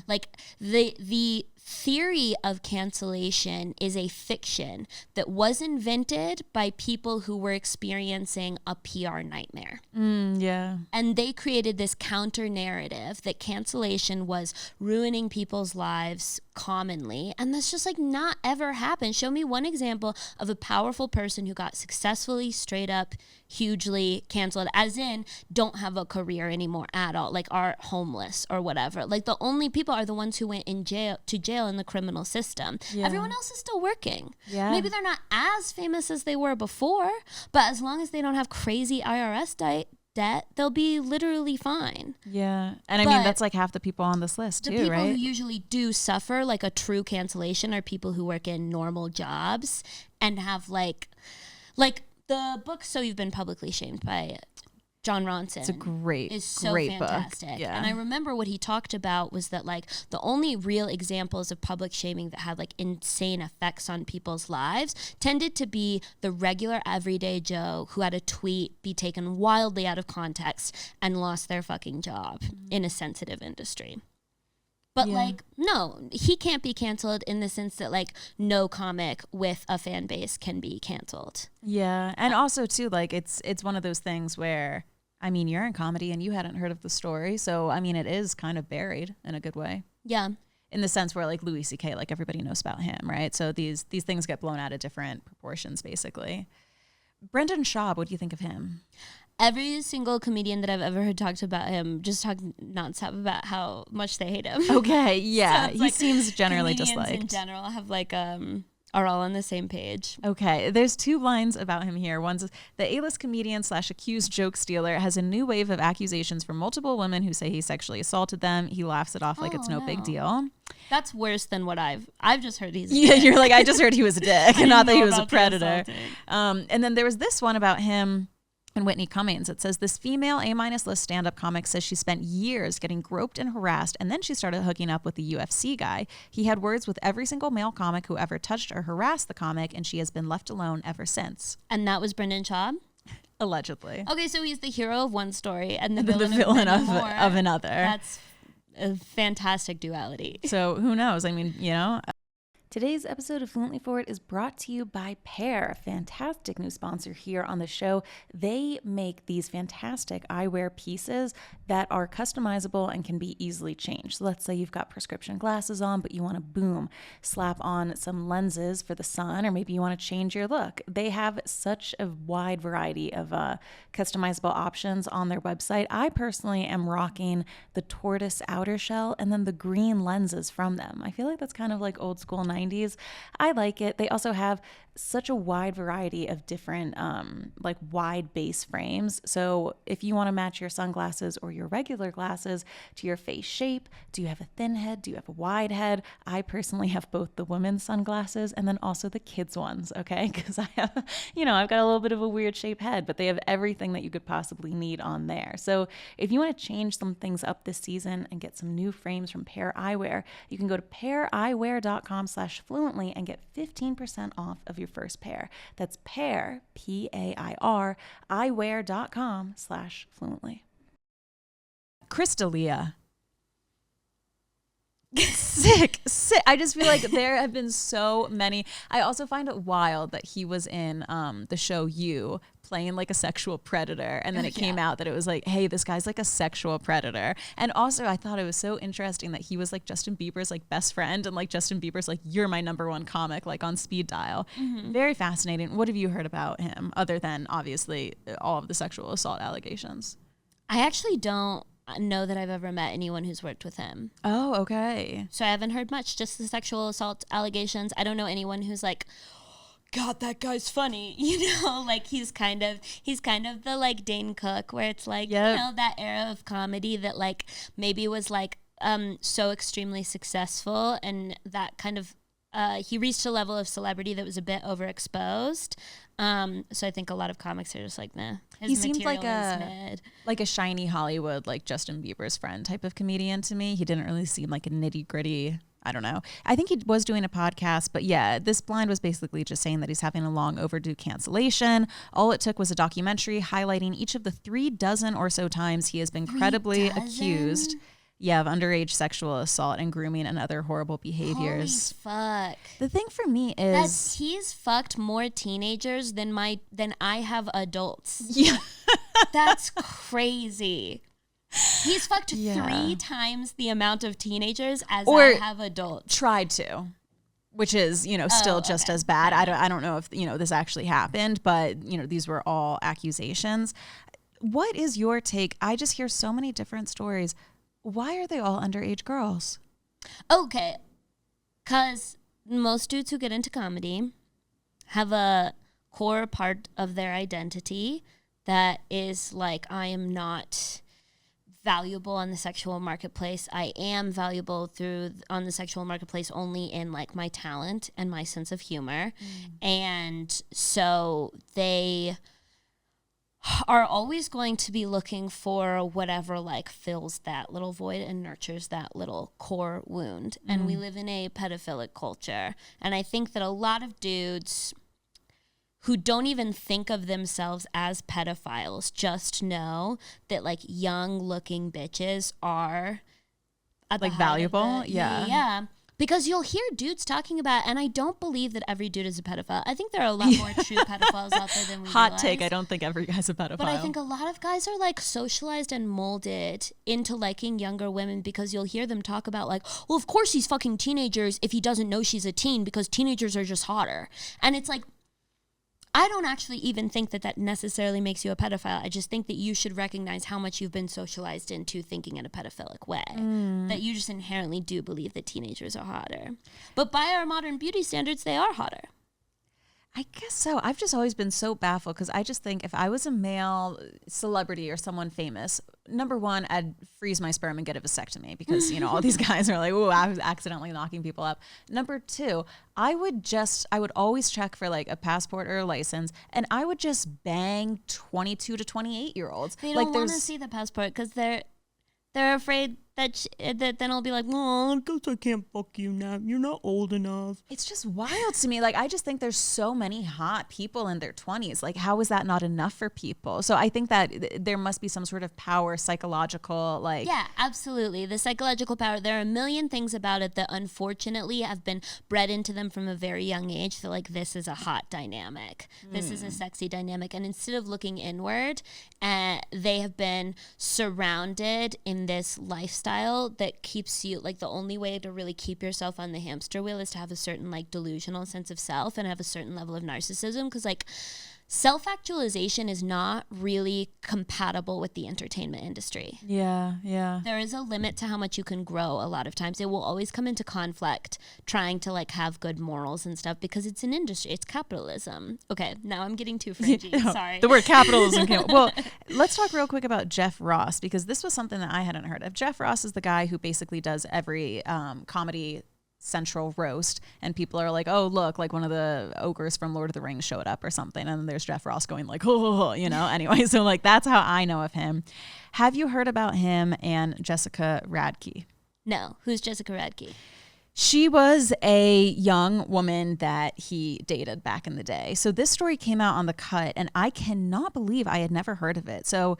Like the theory of cancellation is a fiction that was invented by people who were experiencing a PR nightmare. Yeah. And they created this counter narrative that cancellation was ruining people's lives commonly. And that's just like not ever happened. Show me one example of a powerful person who got successfully, straight up, hugely canceled, as in don't have a career anymore at all, like are homeless or whatever. Like the only people are the ones who went to jail in the criminal system. Yeah. Everyone else is still working. Yeah. Maybe they're not as famous as they were before, but as long as they don't have crazy IRS debt, they'll be literally fine. Yeah. And I mean, But that's like half the people on this list The too, people right? who usually do suffer like a true cancellation are people who work in normal jobs and have like the book So You've Been Publicly Shamed by John Ronson. It's a great fantastic. book. Yeah. And I remember what he talked about was that like the only real examples of public shaming that had like insane effects on people's lives tended to be the regular everyday Joe who had a tweet be taken wildly out of context and lost their fucking job in a sensitive industry. But like, no, he can't be canceled in the sense that like no comic with a fan base can be canceled. Yeah. And also too, like it's one of those things where, I mean, you're in comedy and you hadn't heard of the story. So, I mean, it is kind of buried in a good way. Yeah. In the sense where like Louis C.K., like everybody knows about him, right? So these things get blown out of different proportions, basically. Brendan Schaub, what do you think of him? Every single comedian that I've ever heard talked about him just talk nonstop about how much they hate him. Okay, yeah. So it's He like seems generally comedians disliked. in general have like a are all on the same page. Okay, there's 2 lines about him here. One's the A-list comedian / accused joke stealer has a new wave of accusations from multiple women who say he sexually assaulted them. He laughs it off like it's no big deal. That's worse than what I've just heard he's Yeah, you're like, I just heard he was a dick and not that he was a predator. And then there was this one about him and Whitney Cummings. It says this female A- list stand-up comic says she spent years getting groped and harassed, and then she started hooking up with the UFC guy. He had words with every single male comic who ever touched or harassed the comic, and she has been left alone ever since. And that was Brendan Schaub? Allegedly. Okay, so he's the hero of one story and the villain of another. That's a fantastic duality. So who knows? I mean, you know. Today's episode of Fluently Forward is brought to you by Pair, a fantastic new sponsor here on the show. They make these fantastic eyewear pieces that are customizable and can be easily changed. So let's say you've got prescription glasses on, but you want to, boom, slap on some lenses for the sun, or maybe you want to change your look. They have such a wide variety of customizable options on their website. I personally am rocking the tortoise outer shell and then the green lenses from them. I feel like that's kind of like old school 90s. I like it. They also have such a wide variety of different like wide base frames. So if you want to match your sunglasses or your regular glasses to your face shape, do you have a thin head? Do you have a wide head? I personally have both the women's sunglasses and then also the kids' ones, okay? Because I have, I've got a little bit of a weird shaped head, but they have everything that you could possibly need on there. So if you want to change some things up this season and get some new frames from Pair Eyewear, you can go to paireyewear.com/fluently and get 15% off of your first pair. That's Pair, P-A-I-R, eyewear.com/fluently. Chris D'Elia. Sick. I just feel like there have been so many. I also find it wild that he was in the show You, playing like a sexual predator, and then it came out that it was like, hey, this guy's like a sexual predator. And also I thought it was so interesting that he was like Justin Bieber's like best friend, and like Justin Bieber's like, you're my #1 comic, like on speed dial. Very fascinating. What have you heard about him other than obviously all of the sexual assault allegations? I actually don't know that I've ever met anyone who's worked with him. Oh, okay. So I haven't heard much, just the sexual assault allegations. I don't know anyone who's like, God, that guy's funny. Like he's kind of the like Dane Cook, where it's like, that era of comedy that like maybe was like so extremely successful, and that kind of he reached a level of celebrity that was a bit overexposed. So I think a lot of comics are just like, nah. He seemed like a shiny Hollywood, like Justin Bieber's friend type of comedian to me. He didn't really seem like a nitty gritty. I don't know. I think he was doing a podcast, but yeah, this blind was basically just saying that he's having a long overdue cancellation. All it took was a documentary highlighting each of the 36 or so times he has been credibly accused. Yeah, of underage sexual assault and grooming and other horrible behaviors. Holy fuck. The thing for me is that he's fucked more teenagers than I have adults. Yeah. That's crazy. He's fucked 3 times the amount of teenagers as I have adults. Tried to. Which is, still just as bad. I don't know if, this actually happened, but, these were all accusations. What is your take? I just hear so many different stories. Why are they all underage girls? Okay. Because most dudes who get into comedy have a core part of their identity that is like, I am not valuable on the sexual marketplace. I am valuable on the sexual marketplace only in like my talent and my sense of humor. And so they are always going to be looking for whatever like fills that little void and nurtures that little core wound. And we live in a pedophilic culture. And I think that a lot of dudes who don't even think of themselves as pedophiles just know that like young looking bitches are like valuable. Yeah. Because you'll hear dudes talking about, and I don't believe that every dude is a pedophile. I think there are a lot more true pedophiles out there than we Hot realize. take, I don't think every guy's a pedophile. But I think a lot of guys are like socialized and molded into liking younger women, because you'll hear them talk about like, well, of course he's fucking teenagers if he doesn't know she's a teen because teenagers are just hotter. And it's like, I don't actually even think that that necessarily makes you a pedophile. I just think that you should recognize how much you've been socialized into thinking in a pedophilic way. That you just inherently do believe that teenagers are hotter. But by our modern beauty standards, they are hotter. I guess so. I've just always been so baffled because I just think if I was a male celebrity or someone famous, number one, I'd freeze my sperm and get a vasectomy because, you know, all these guys are like, oh, I was accidentally knocking people up. Number two, I would always check for like a passport or a license, and I would just bang 22 to 28-year-olds. They don't want to see the passport because they're afraid that that then I'll be like, oh, I guess I can't fuck you now. You're not old enough. It's just wild to me. Like, I just think there's so many hot people in their 20s. Like, how is that not enough for people? So I think that there must be some sort of power, psychological, like... Yeah, absolutely. The psychological power. There are a million things about it that unfortunately have been bred into them from a very young age. That like, this is a hot dynamic. This is a sexy dynamic. And instead of looking inward, they have been surrounded in this lifestyle that keeps you, like, the only way to really keep yourself on the hamster wheel is to have a certain like delusional sense of self and have a certain level of narcissism, because like self-actualization is not really compatible with the entertainment industry. Yeah. There is a limit to how much you can grow. A lot of times it will always come into conflict trying to like have good morals and stuff because it's an industry, it's capitalism. Okay, now I'm getting too fringy. Sorry. The word capitalism came. Well, let's talk real quick about Jeff Ross, because this was something that I hadn't heard of. Jeff Ross is the guy who basically does every Comedy Central roast, and people are like, oh, look, like one of the ogres from Lord of the Rings showed up or something, and then there's Jeff Ross going like, oh, you know. Anyway, so like that's how I know of him. Have you heard about him and Jessica Radke? No. Who's Jessica Radke? She was a young woman that he dated back in the day. So this story came out on The Cut, and I cannot believe I had never heard of it. So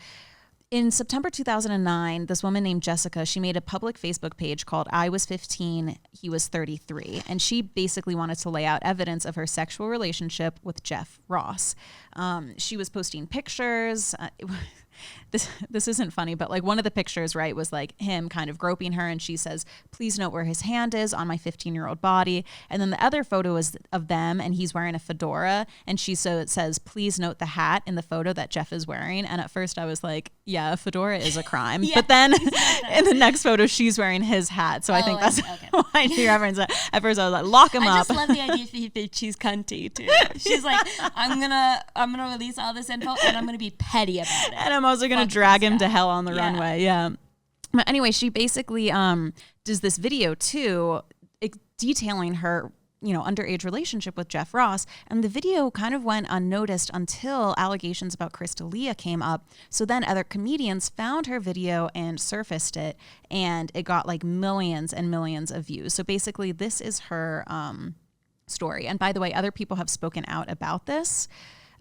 in September 2009, this woman named Jessica, she made a public Facebook page called I Was 15, He Was 33. And she basically wanted to lay out evidence of her sexual relationship with Jeff Ross. She was posting pictures. This isn't funny, but like one of the pictures, right, was like him kind of groping her, and she says, please note where his hand is on my 15-year-old body. And then the other photo is of them, and he's wearing a fedora, and it says, please note the hat in the photo that Jeff is wearing. And at first I was like, yeah, a fedora is a crime. Yeah, but then in the next photo, she's wearing his hat. So I think that's okay. why she referenced it. At first I was like, lock him I up. just love the idea that she's cunty too. She's like, I'm gonna release all this info and I'm gonna be petty about it. And I'm also going to drag him to hell on the runway. Yeah. But anyway, she basically does this video too, detailing her, you know, underage relationship with Jeff Ross. And the video kind of went unnoticed until allegations about Chris D'Elia came up. So then other comedians found her video and surfaced it, and it got like millions and millions of views. So basically this is her story. And by the way, other people have spoken out about this.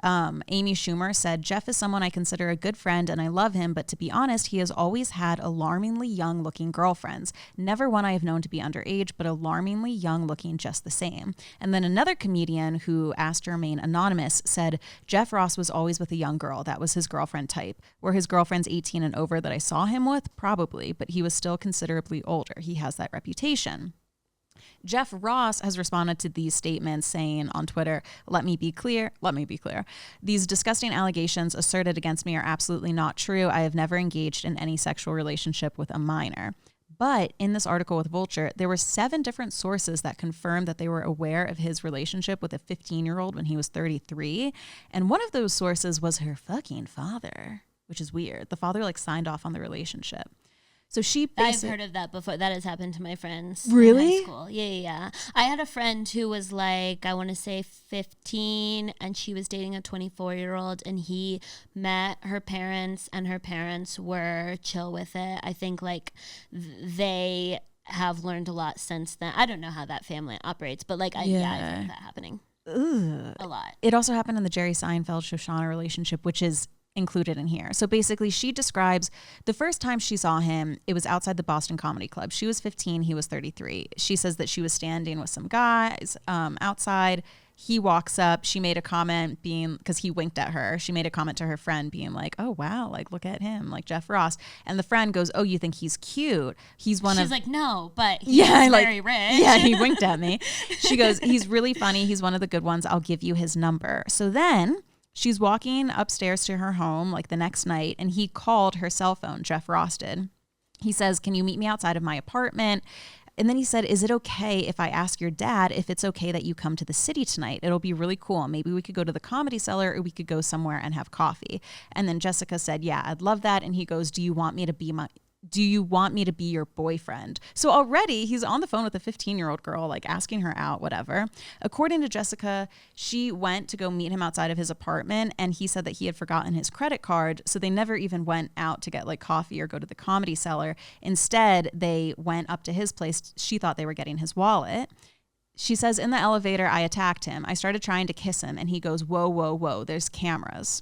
Amy Schumer said, Jeff is someone I consider a good friend and I love him, but to be honest, he has always had alarmingly young looking girlfriends. Never one I have known to be underage, but alarmingly young looking just the same. And then another comedian who asked to remain anonymous said, Jeff Ross was always with a young girl. That was his girlfriend type. Were his girlfriends 18 and over that I saw him with? Probably, but he was still considerably older. He has that reputation. Jeff Ross has responded to these statements saying on Twitter, let me be clear. These disgusting allegations asserted against me are absolutely not true. I have never engaged in any sexual relationship with a minor. But in this article with Vulture, there were 7 different sources that confirmed that they were aware of his relationship with a 15-year-old when he was 33. And one of those sources was her fucking father, which is weird. The father like signed off on the relationship. So I've heard of that before. That has happened to my friends. Really? In high school. Yeah. I had a friend who was like, I want to say 15, and she was dating a 24-year-old, and he met her parents, and her parents were chill with it. I think like they have learned a lot since then. I don't know how that family operates, but like, I've heard that happening. Ugh. A lot. It also happened in the Jerry Seinfeld-Shoshana relationship, which is included in here. So basically she describes the first time she saw him, it was outside the Boston Comedy Club. She was 15, he was 33. She says that she was standing with some guys outside. He walks up. She made a comment because he winked at her. She made a comment to her friend being like, oh, wow, like, look at him, like Jeff Ross. And the friend goes, oh, you think he's cute? He's She's like, no, but he's very rich. Yeah, he winked at me. She goes, he's really funny. He's one of the good ones. I'll give you his number. So then she's walking upstairs to her home like the next night, and he called her cell phone, Jeff Ross did. He says, can you meet me outside of my apartment? And then he said, is it okay if I ask your dad if it's okay that you come to the city tonight? It'll be really cool. Maybe we could go to the Comedy Cellar, or we could go somewhere and have coffee. And then Jessica said, yeah, I'd love that. And he goes, do you want me to be your boyfriend? So already he's on the phone with a 15-year-old girl, like asking her out, whatever. According to Jessica, she went to go meet him outside of his apartment, and he said that he had forgotten his credit card. So they never even went out to get like coffee or go to the Comedy Cellar. Instead, they went up to his place. She thought they were getting his wallet. She says, in the elevator, I attacked him. I started trying to kiss him, and he goes, whoa, whoa, whoa, there's cameras.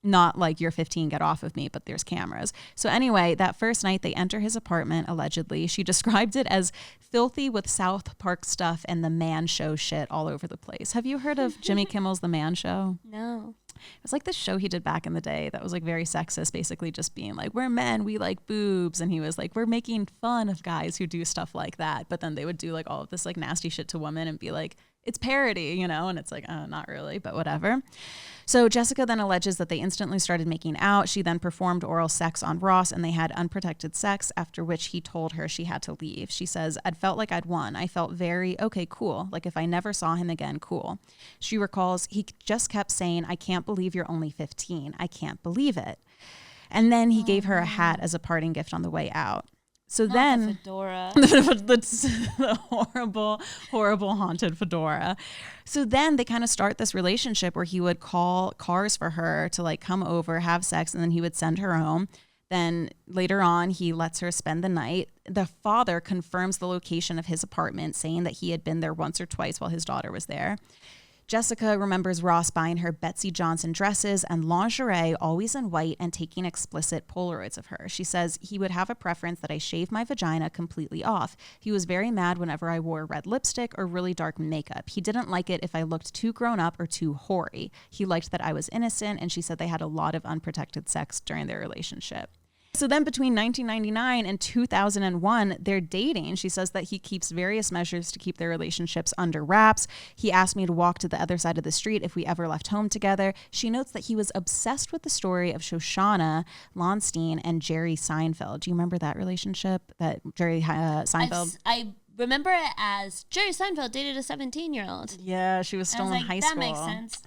Not like you're 15, get off of me, but there's cameras. So anyway, that first night they enter his apartment, allegedly. She described it as filthy with South Park stuff and the Man Show shit all over the place. Have you heard of Jimmy Kimmel's The Man Show? No. It was like this show he did back in the day that was like very sexist, basically just being like, we're men, we like boobs. And he was like, we're making fun of guys who do stuff like that. But then they would do like all of this like nasty shit to women and be like, it's parody, you know? And it's like, oh, not really, but whatever. So Jessica then alleges that they instantly started making out. She then performed oral sex on Ross, and they had unprotected sex, after which he told her she had to leave. She says, I'd felt like I'd won. I felt very, okay, cool. Like if I never saw him again, cool. She recalls, he just kept saying, I can't believe you're only 15. I can't believe it. And then he gave her a hat as a parting gift on the way out. So Not then the fedora. the horrible haunted fedora. So then they kind of start this relationship where he would call cars for her to like come over, have sex, and then he would send her home. Then later on, he lets her spend the night. The father confirms the location of his apartment, saying that he had been there once or twice while his daughter was there. Jessica remembers Ross buying her Betsy Johnson dresses and lingerie, always in white, and taking explicit Polaroids of her. She says he would have a preference that I shave my vagina completely off. He was very mad whenever I wore red lipstick or really dark makeup. He didn't like it if I looked too grown up or too hoary. He liked that I was innocent, and she said they had a lot of unprotected sex during their relationship. So then between 1999 and 2001, they're dating. She says that he keeps various measures to keep their relationships under wraps. He asked me to walk to the other side of the street if we ever left home together. She notes that he was obsessed with the story of Shoshana Lonstein and Jerry Seinfeld. Do you remember that relationship, that Jerry Seinfeld? I remember it as Jerry Seinfeld dated a 17-year-old. Yeah, she was still in high school. That makes sense.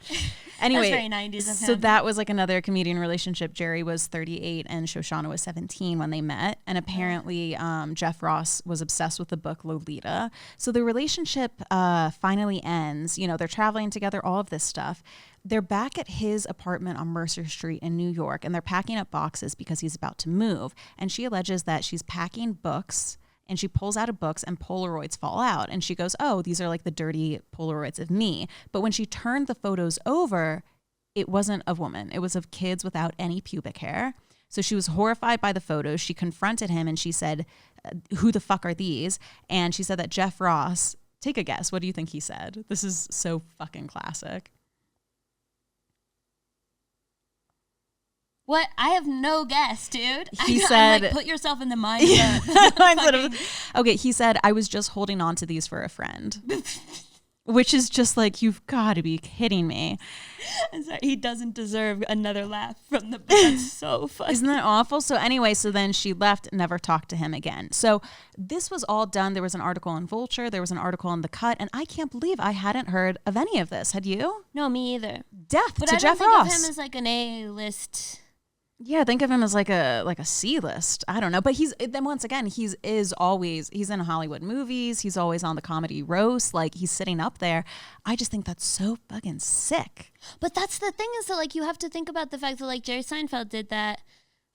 Anyway, that's very 90s of him. So that was like another comedian relationship. Jerry was 38 and Shoshana was 17 when they met. And apparently Jeff Ross was obsessed with the book Lolita. So the relationship finally ends. You know, they're traveling together, all of this stuff. They're back at his apartment on Mercer Street in New York, and they're packing up boxes because he's about to move. And she alleges that she's packing books, and she pulls out of books and Polaroids fall out. And she goes, oh, these are like the dirty Polaroids of me. But when she turned the photos over, it wasn't of women. It was of kids without any pubic hair. So she was horrified by the photos. She confronted him and she said, who the fuck are these? And she said that Jeff Ross, take a guess. What do you think he said? This is so fucking classic. What? I have no guess, dude. He said, like, put yourself in the mindset. Okay, he said, I was just holding on to these for a friend. Which is just like, you've got to be kidding me. I'm sorry, he doesn't deserve another laugh from the book. That's so funny. Isn't that awful? So anyway, so then she left, never talked to him again. So this was all done. There was an article in Vulture. There was an article in The Cut. And I can't believe I hadn't heard of any of this. Had you? No, me either. Death but to I Jeff don't Ross. think of him as like an A-list. Yeah, think of him as like a C-list. I don't know. But he's in Hollywood movies. He's always on the comedy roast. Like, he's sitting up there. I just think that's so fucking sick. But that's the thing, is that like you have to think about the fact that like Jerry Seinfeld did that,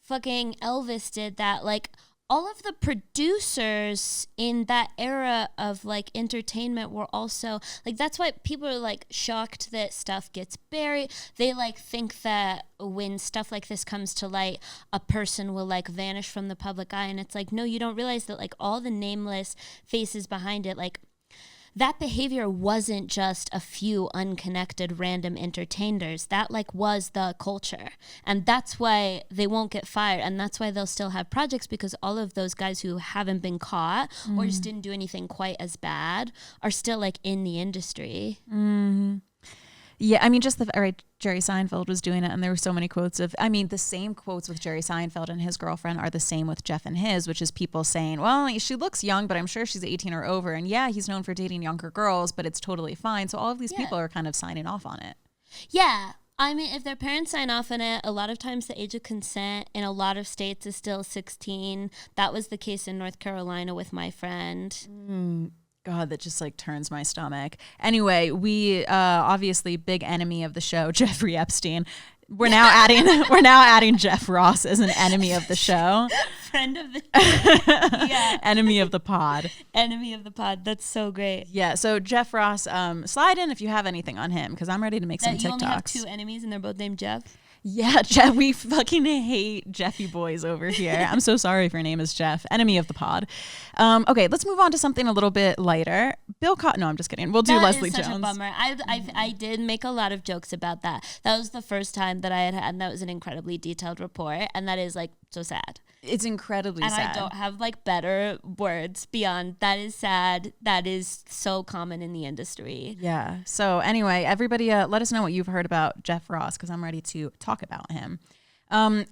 fucking Elvis did that, like all of the producers in that era of like entertainment were also like, that's why people are like shocked that stuff gets buried. They like think that when stuff like this comes to light, a person will like vanish from the public eye. And it's like, no, you don't realize that like all the nameless faces behind it, like that behavior wasn't just a few unconnected random entertainers. That like was the culture. And that's why they won't get fired. And that's why they'll still have projects, because all of those guys who haven't been caught or just didn't do anything quite as bad are still like in the industry. Yeah, I mean, just Jerry Seinfeld was doing it, and there were so many quotes of, I mean, the same quotes with Jerry Seinfeld and his girlfriend are the same with Jeff and his, which is people saying, well, she looks young, but I'm sure she's 18 or over. And yeah, he's known for dating younger girls, but it's totally fine. So all of these people are kind of signing off on it. Yeah. I mean, if their parents sign off on it, a lot of times the age of consent in a lot of states is still 16. That was the case in North Carolina with my friend. God, that just like turns my stomach. Anyway, we obviously big enemy of the show, Jeffrey Epstein. We're now adding Jeff Ross as an enemy of the show. Friend of the yeah. Enemy of the pod. Enemy of the pod. That's so great. Yeah. So Jeff Ross, slide in if you have anything on him, because I'm ready to make some TikToks. You only have 2 enemies and they're both named Jeff? Yeah, Jeff, we fucking hate Jeffy boys over here. I'm so sorry if your name is Jeff. Enemy of the pod. Okay, let's move on to something a little bit lighter. Bill Cosby. No, I'm just kidding. We'll do Leslie Jones. That is such a bummer. I did make a lot of jokes about that. That was the first time that I had, and that was an incredibly detailed report, and that is like so sad. It's incredibly sad. And I don't have like better words beyond that is sad. That is so common in the industry. Yeah. So anyway, everybody let us know what you've heard about Jeff Ross, because I'm ready to talk about him.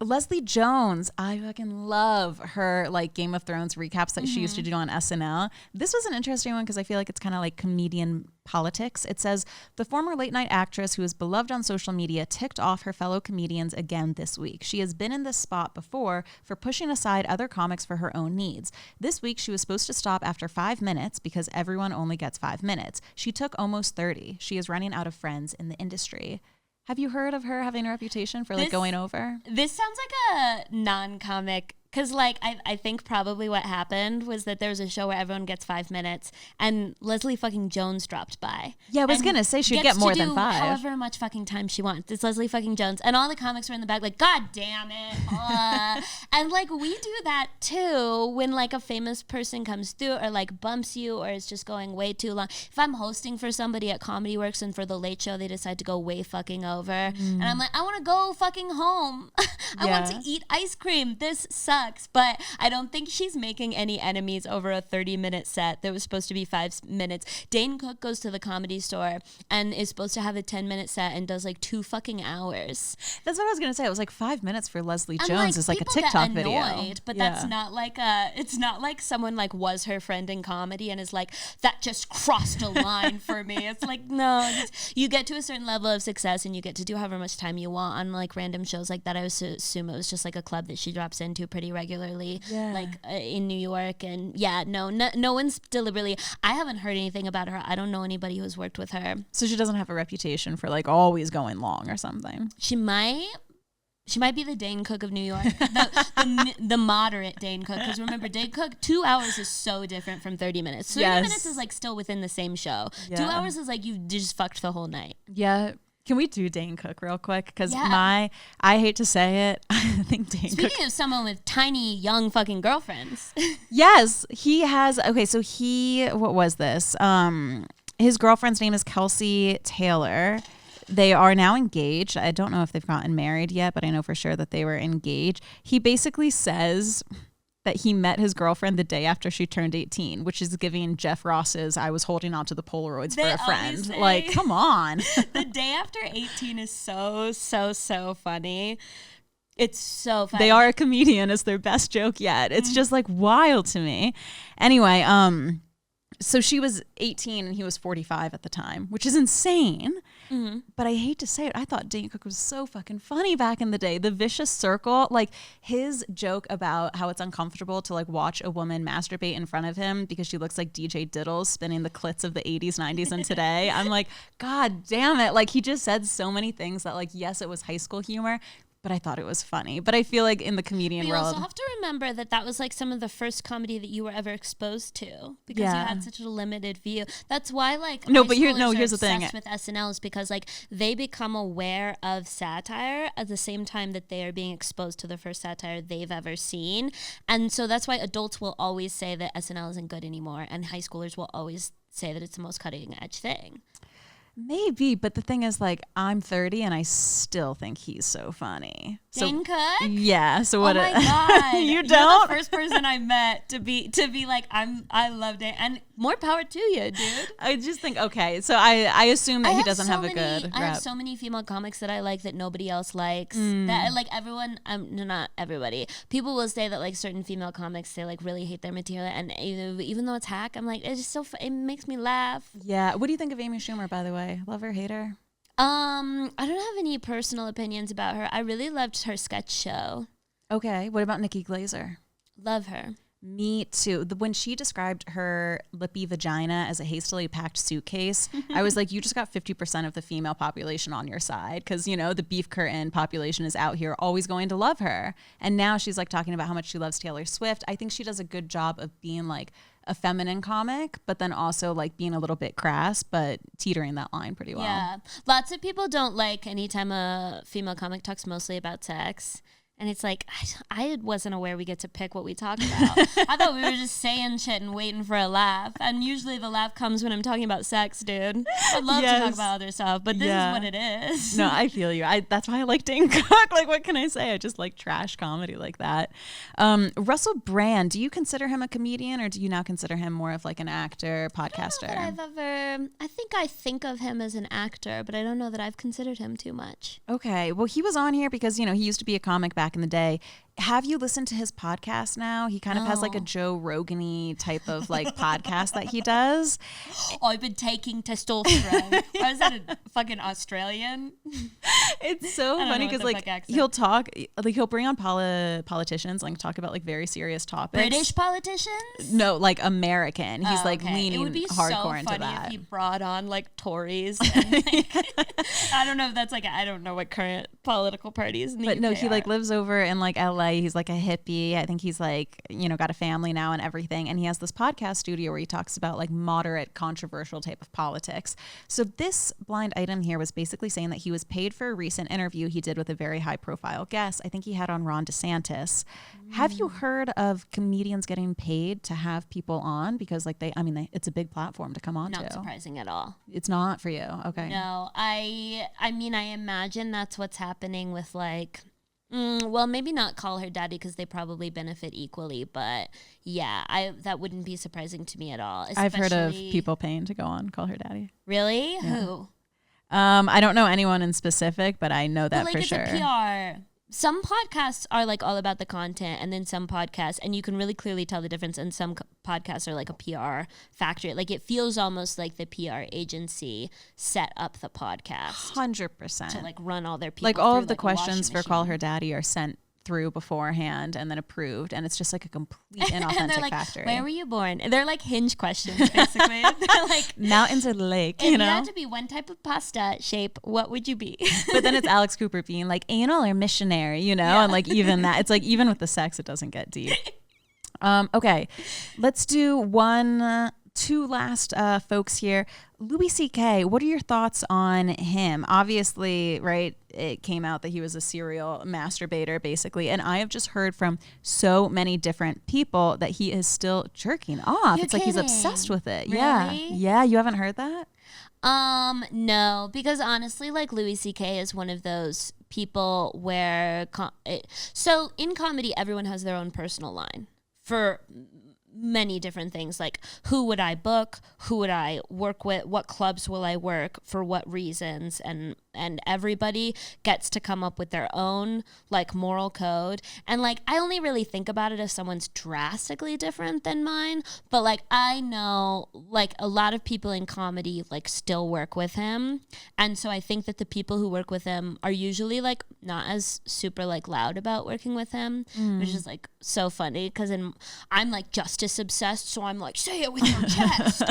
Leslie Jones, I fucking love her like Game of Thrones recaps that she used to do on SNL. This was an interesting one because I feel like it's kind of like comedian politics. It says the former late night actress who is beloved on social media ticked off her fellow comedians again this week. She has been in this spot before for pushing aside other comics for her own needs. This week she was supposed to stop after 5 minutes because everyone only gets 5 minutes. She took almost 30. She is running out of friends in the industry. Have you heard of her having a reputation for like going over? This sounds like a non-comic, because like I think probably what happened was that there was a show where everyone gets 5 minutes and Leslie fucking Jones dropped by. Yeah, I was going to say she'd get more than 5. However much fucking time she wants. It's Leslie fucking Jones. And all the comics were in the back like, God damn it. And like we do that too when like a famous person comes through or like bumps you or is just going way too long. If I'm hosting for somebody at Comedy Works and for the Late Show they decide to go way fucking over and I'm like, I want to go fucking home. I want to eat ice cream. This sucks. But I don't think she's making any enemies over a 30-minute set that was supposed to be 5 minutes. Dane Cook goes to the Comedy Store and is supposed to have a 10-minute set and does like 2 fucking hours. That's what I was gonna say. It was like 5 minutes for Leslie Jones is like a TikTok video. But that's not like it's not like someone like was her friend in comedy and is like, that just crossed a line for me. It's like, no, you get to a certain level of success and you get to do however much time you want on like random shows like that. I would assume it was just like a club that she drops into pretty regularly, like in New York. And no one's deliberately. I haven't heard anything about her. I don't know anybody who's worked with her. So she doesn't have a reputation for like always going long or something. She might be the Dane Cook of New York, the moderate Dane Cook. Because remember, Dane Cook, 2 hours is so different from 30 minutes. 30 minutes is like still within the same show. 2 hours is like you just fucked the whole night. Yeah. Can we do Dane Cook real quick? Because I hate to say it, I think Dane Cook. Speaking of someone with tiny, young fucking girlfriends. Yes, he has. Okay, so what was this? His girlfriend's name is Kelsey Taylor. They are now engaged. I don't know if they've gotten married yet, but I know for sure that they were engaged. He basically says that he met his girlfriend the day after she turned 18, which is giving Jeff Ross's I was holding on to the Polaroids for a friend. Like, come on. The day after 18 is so funny. It's so funny. They are a comedian is their best joke yet. It's just like wild to me. Anyway, so she was 18 and he was 45 at the time, which is insane. Mm-hmm. But I hate to say it, I thought Dane Cook was so fucking funny back in the day. The vicious circle, like his joke about how it's uncomfortable to like watch a woman masturbate in front of him because she looks like DJ Diddles spinning the clits of the 80s, 90s, and today. I'm like, God damn it. Like he just said so many things that like, yes, it was high school humor, but I thought it was funny. But I feel like in the comedian world. You also have to remember that was like some of the first comedy that you were ever exposed to because you had such a limited view. That's why like here's the thing. With SNL is because like they become aware of satire at the same time that they are being exposed to the first satire they've ever seen. And so that's why adults will always say that SNL isn't good anymore and high schoolers will always say that it's the most cutting edge thing. Maybe, but the thing is, like, I'm 30 and I still think he's so funny. Dane Cook? Yeah. So what? Oh my God. You don't? You're the first person I met to be like, I love Dane, and more power to you, dude. I just think, okay, so I assume that he doesn't have a good I have rep. so many female comics that I like that nobody else likes. That like everyone, not everybody. People will say that like certain female comics, they like really hate their material, and even though it's hack, I'm like, it's just so it makes me laugh. Yeah. What do you think of Amy Schumer, by the way? Love her, hate her? I don't have any personal opinions about her. I really loved her sketch show. Okay. What about Nikki Glaser? Love her. Me too. When she described her lippy vagina as a hastily packed suitcase, I was like, you just got 50% of the female population on your side, because, you know, the beef curtain population is out here always going to love her. And now she's like talking about how much she loves Taylor Swift. I think she does a good job of being like a feminine comic, but then also like being a little bit crass, but teetering that line pretty well. Yeah. Lots of people don't like anytime a female comic talks mostly about sex. And it's like, I wasn't aware we get to pick what we talk about. I thought we were just saying shit and waiting for a laugh. And usually the laugh comes when I'm talking about sex, dude. I'd love to talk about other stuff, but this is what it is. No, I feel you. That's why I like Dane Cook. Like, what can I say? I just like trash comedy like that. Russell Brand, do you consider him a comedian, or do you now consider him more of like an actor, podcaster? I think of him as an actor, but I don't know that I've considered him too much. Okay. Well, he was on here because, you know, he used to be a comic back in the day. Have you listened to his podcast now? He kind of has like a Joe Rogan-y type of like podcast that he does. Oh, I've been taking testosterone. Or is that a fucking Australian? It's so funny because like he'll talk, like he'll bring on politicians, like talk about like very serious topics. British politicians? No, like American. He's like leaning it would be hardcore so into funny that. if he brought on like Tories. And, like, I don't know if that's like I don't know what current political parties in the But UK no, he like are. lives over in like LA. He's like a hippie. I think he's like, you know, got a family now and everything. And he has this podcast studio where he talks about like moderate, controversial type of politics. So this blind item here was basically saying that he was paid for a recent interview he did with a very high profile guest. I think he had on Ron DeSantis. Have you heard of comedians getting paid to have people on? Because like it's a big platform to come on to. Not surprising at all. It's not for you. Okay. No, I mean, I imagine that's what's happening with like, well, maybe not Call Her Daddy because they probably benefit equally, but yeah, that wouldn't be surprising to me at all. I've heard of people paying to go on Call Her Daddy. Really? Yeah. Who? I don't know anyone in specific, but I know that like for it's sure. A PR. Some podcasts are like all about the content, and then some podcasts, and you can really clearly tell the difference. And some podcasts are like a PR factory. Like it feels almost like the PR agency set up the podcast 100% to like run all their people. Like all through, of the like, a washing questions for machine. Call Her Daddy are sent through beforehand and then approved, and it's just like a complete inauthentic and they're like, factory. Where were you born? And they're like Hinge questions, basically. They're like, mountains or the lake, if you know? you had to be one type of pasta shape, what would you be? But then it's Alex Cooper being like anal or missionary, you know? Yeah. And like even that, it's like even with the sex, it doesn't get deep. Okay, let's do two last folks here. Louis C.K., what are your thoughts on him? Obviously, right, it came out that he was a serial masturbator, basically. And I have just heard from so many different people that he is still jerking off. You're it's like he's kidding. obsessed with it. Really? Yeah. Yeah, you haven't heard that? No, because honestly, like Louis C.K. is one of those people where, so in comedy, everyone has their own personal line for many different things, like who would I book, who would I work with, what clubs will I work, for what reasons, and everybody gets to come up with their own like moral code. And like I only really think about it if someone's drastically different than mine, but like I know like a lot of people in comedy like still work with him, and so I think that the people who work with him are usually like not as super like loud about working with him, which is like so funny because I'm like justice obsessed, so I'm like, say it with your chest.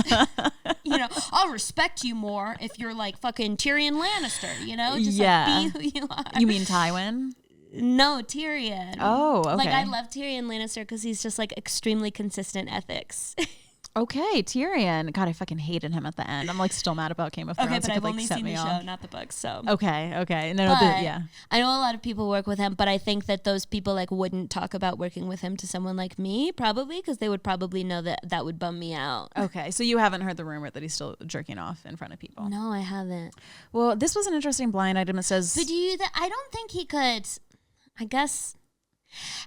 You know, I'll respect you more if you're like fucking Tyrion Lannister, you know? Just Yeah. like be who you are. You mean Tywin? No, Tyrion. Oh, okay. Like I love Tyrion Lannister because he's just like extremely consistent ethics. Okay, Tyrion. God, I fucking hated him at the end. I'm like still mad about Game of Thrones. Okay, but It I've could, only set seen the me show, off. not the books. So Okay. No, But yeah. I know a lot of people work with him, but I think that those people like wouldn't talk about working with him to someone like me, probably, because they would probably know that that would bum me out. Okay, so you haven't heard the rumor that he's still jerking off in front of people? No, I haven't. Well, this was an interesting blind item. It says, But I don't think he could. I guess.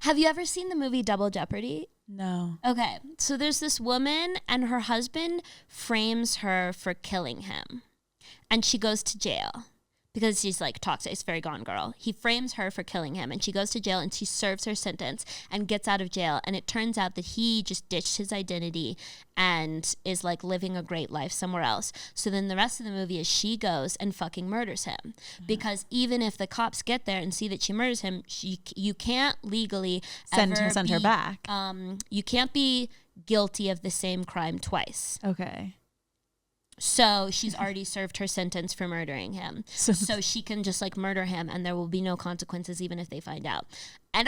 Have you ever seen the movie Double Jeopardy? no. Okay, so there's this woman and her husband frames her for killing him, and she goes to jail because she's like toxic. It's very Gone Girl. He frames her for killing him, and she goes to jail and she serves her sentence and gets out of jail. And it turns out that he just ditched his identity and is like living a great life somewhere else. So then the rest of the movie is she goes and fucking murders him, because even if the cops get there and see that she murders him, you can't legally Send her back. You can't be guilty of the same crime twice. Okay. So she's already served her sentence for murdering him. So she can just like murder him and there will be no consequences even if they find out. And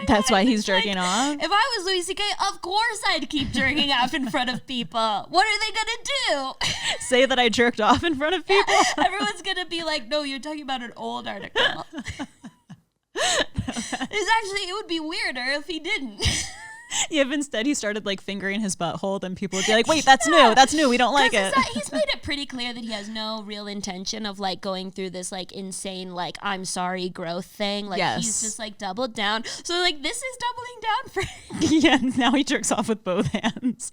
That's why he's jerking off? If I was Louis C.K., of course I'd keep jerking off in front of people. What are they going to do? Say that I jerked off in front of people? Everyone's going to be like, no, you're talking about an old article. It would be weirder if he didn't. Yeah, if instead he started like fingering his butthole, then people would be like, wait, that's new, we don't like it. He's made it pretty clear that he has no real intention of like going through this like insane like I'm sorry growth thing. Like he's just like doubled down. So like this is doubling down for him. Yeah, now he jerks off with both hands.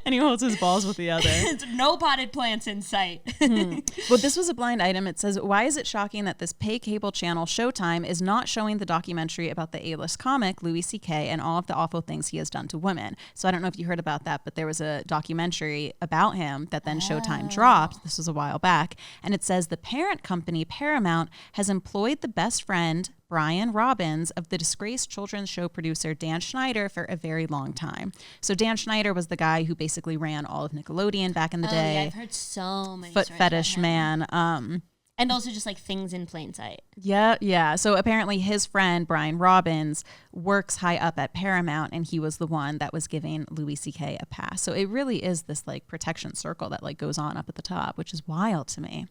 And he holds his balls with the other. No potted plants in sight. Well, this was a blind item. It says, why is it shocking that this pay cable channel Showtime is not showing the documentary about the A-list comic Louis C.K. and all of the awful things he has done to women? So I don't know if you heard about that, but there was a documentary about him that then Showtime dropped. This was a while back. And it says the parent company, Paramount, has employed the best friend, Brian Robbins, of the disgraced children's show producer Dan Schneider for a very long time. So Dan Schneider was the guy who basically ran all of Nickelodeon back in the day. Yeah, I've heard so many Foot stories fetish about him. man. And also just like things in plain sight. Yeah. So apparently his friend, Brian Robbins, works high up at Paramount, and he was the one that was giving Louis C.K. a pass. So it really is this like protection circle that like goes on up at the top, which is wild to me.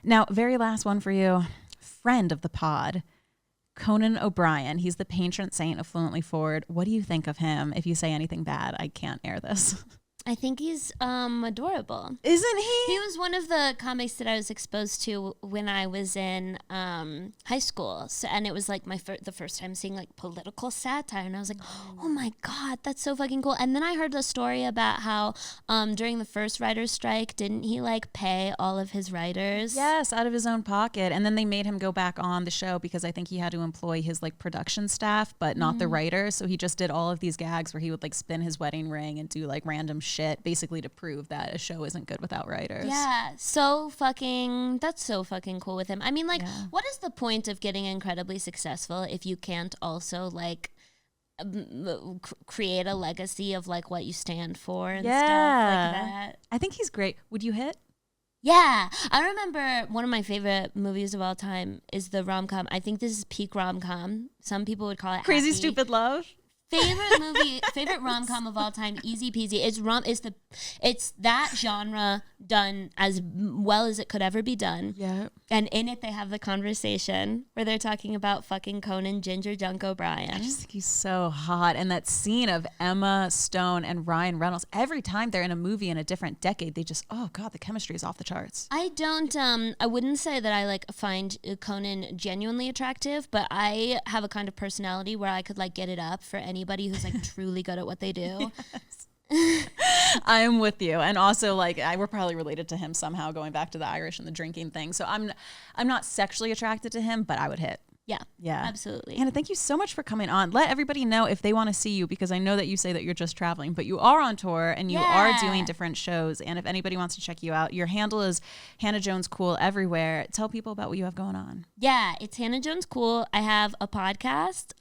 Now, very last one for you. Friend of the pod, Conan O'Brien. He's the patron saint of Fluently Forward. What do you think of him? If you say anything bad, I can't air this. I think he's adorable. Isn't he? He was one of the comics that I was exposed to when I was in high school. So, and it was like the first time seeing like political satire. And I was like, oh my God, that's so fucking cool. And then I heard the story about how during the first writer's strike, didn't he like pay all of his writers? Yes, out of his own pocket. And then they made him go back on the show because I think he had to employ his like production staff, but not the writers. So he just did all of these gags where he would like spin his wedding ring and do like random shit basically to prove that a show isn't good without writers. Yeah, that's so fucking cool with him. I mean, like, what is the point of getting incredibly successful if you can't also like create a legacy of like what you stand for and stuff like that? I think he's great. Would you hit? Yeah, I remember one of my favorite movies of all time is the rom-com. I think this is peak rom-com. Some people would call it Crazy Happy. Stupid Love. Favorite rom-com of all time, easy peasy. It's that genre done as well as it could ever be done. Yeah. And in it they have the conversation where they're talking about fucking Conan Ginger Junk O'Brien. I just think he's so hot. And that scene of Emma Stone and Ryan Reynolds, every time they're in a movie in a different decade, they just, oh God, the chemistry is off the charts. I wouldn't say that I like find Conan genuinely attractive, but I have a kind of personality where I could like get it up for anybody who's like truly good at what they do. Yes. I'm with you. And also like we're probably related to him somehow, going back to the Irish and the drinking thing. So I'm not sexually attracted to him, but I would hit. Yeah, absolutely. Hannah, thank you so much for coming on. Let everybody know if they want to see you, because I know that you say that you're just traveling, but you are on tour and you are doing different shows. And if anybody wants to check you out, your handle is Hannah Jones Cool everywhere. Tell people about what you have going on. Yeah, it's Hannah Jones Cool. I have a podcast,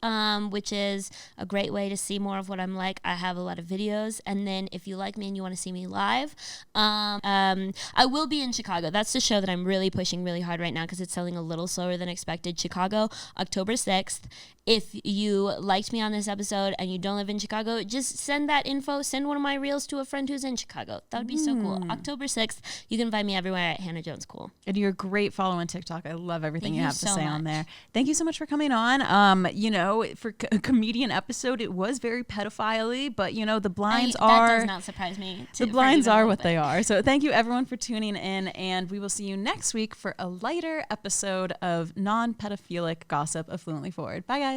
which is a great way to see more of what I'm like. I have a lot of videos. And then if you like me and you want to see me live, I will be in Chicago. That's the show that I'm really pushing really hard right now because it's selling a little slower than expected. Chicago, October 6th. If you liked me on this episode and you don't live in Chicago, just send that info. Send one of my reels to a friend who's in Chicago. That would be so cool. October 6th. You can find me everywhere at Hannah Jones Cool. And you're a great follow on TikTok. I love everything Thank you you have to so say on much. there. Thank you so much for coming on. You know, for a comedian episode, it was very pedophile-y, but you know, the blinds are... That does not surprise me. The blinds are what they are. So thank you everyone for tuning in, and we will see you next week for a lighter episode of non-pedophilic gossip of Fluently Forward. Bye guys.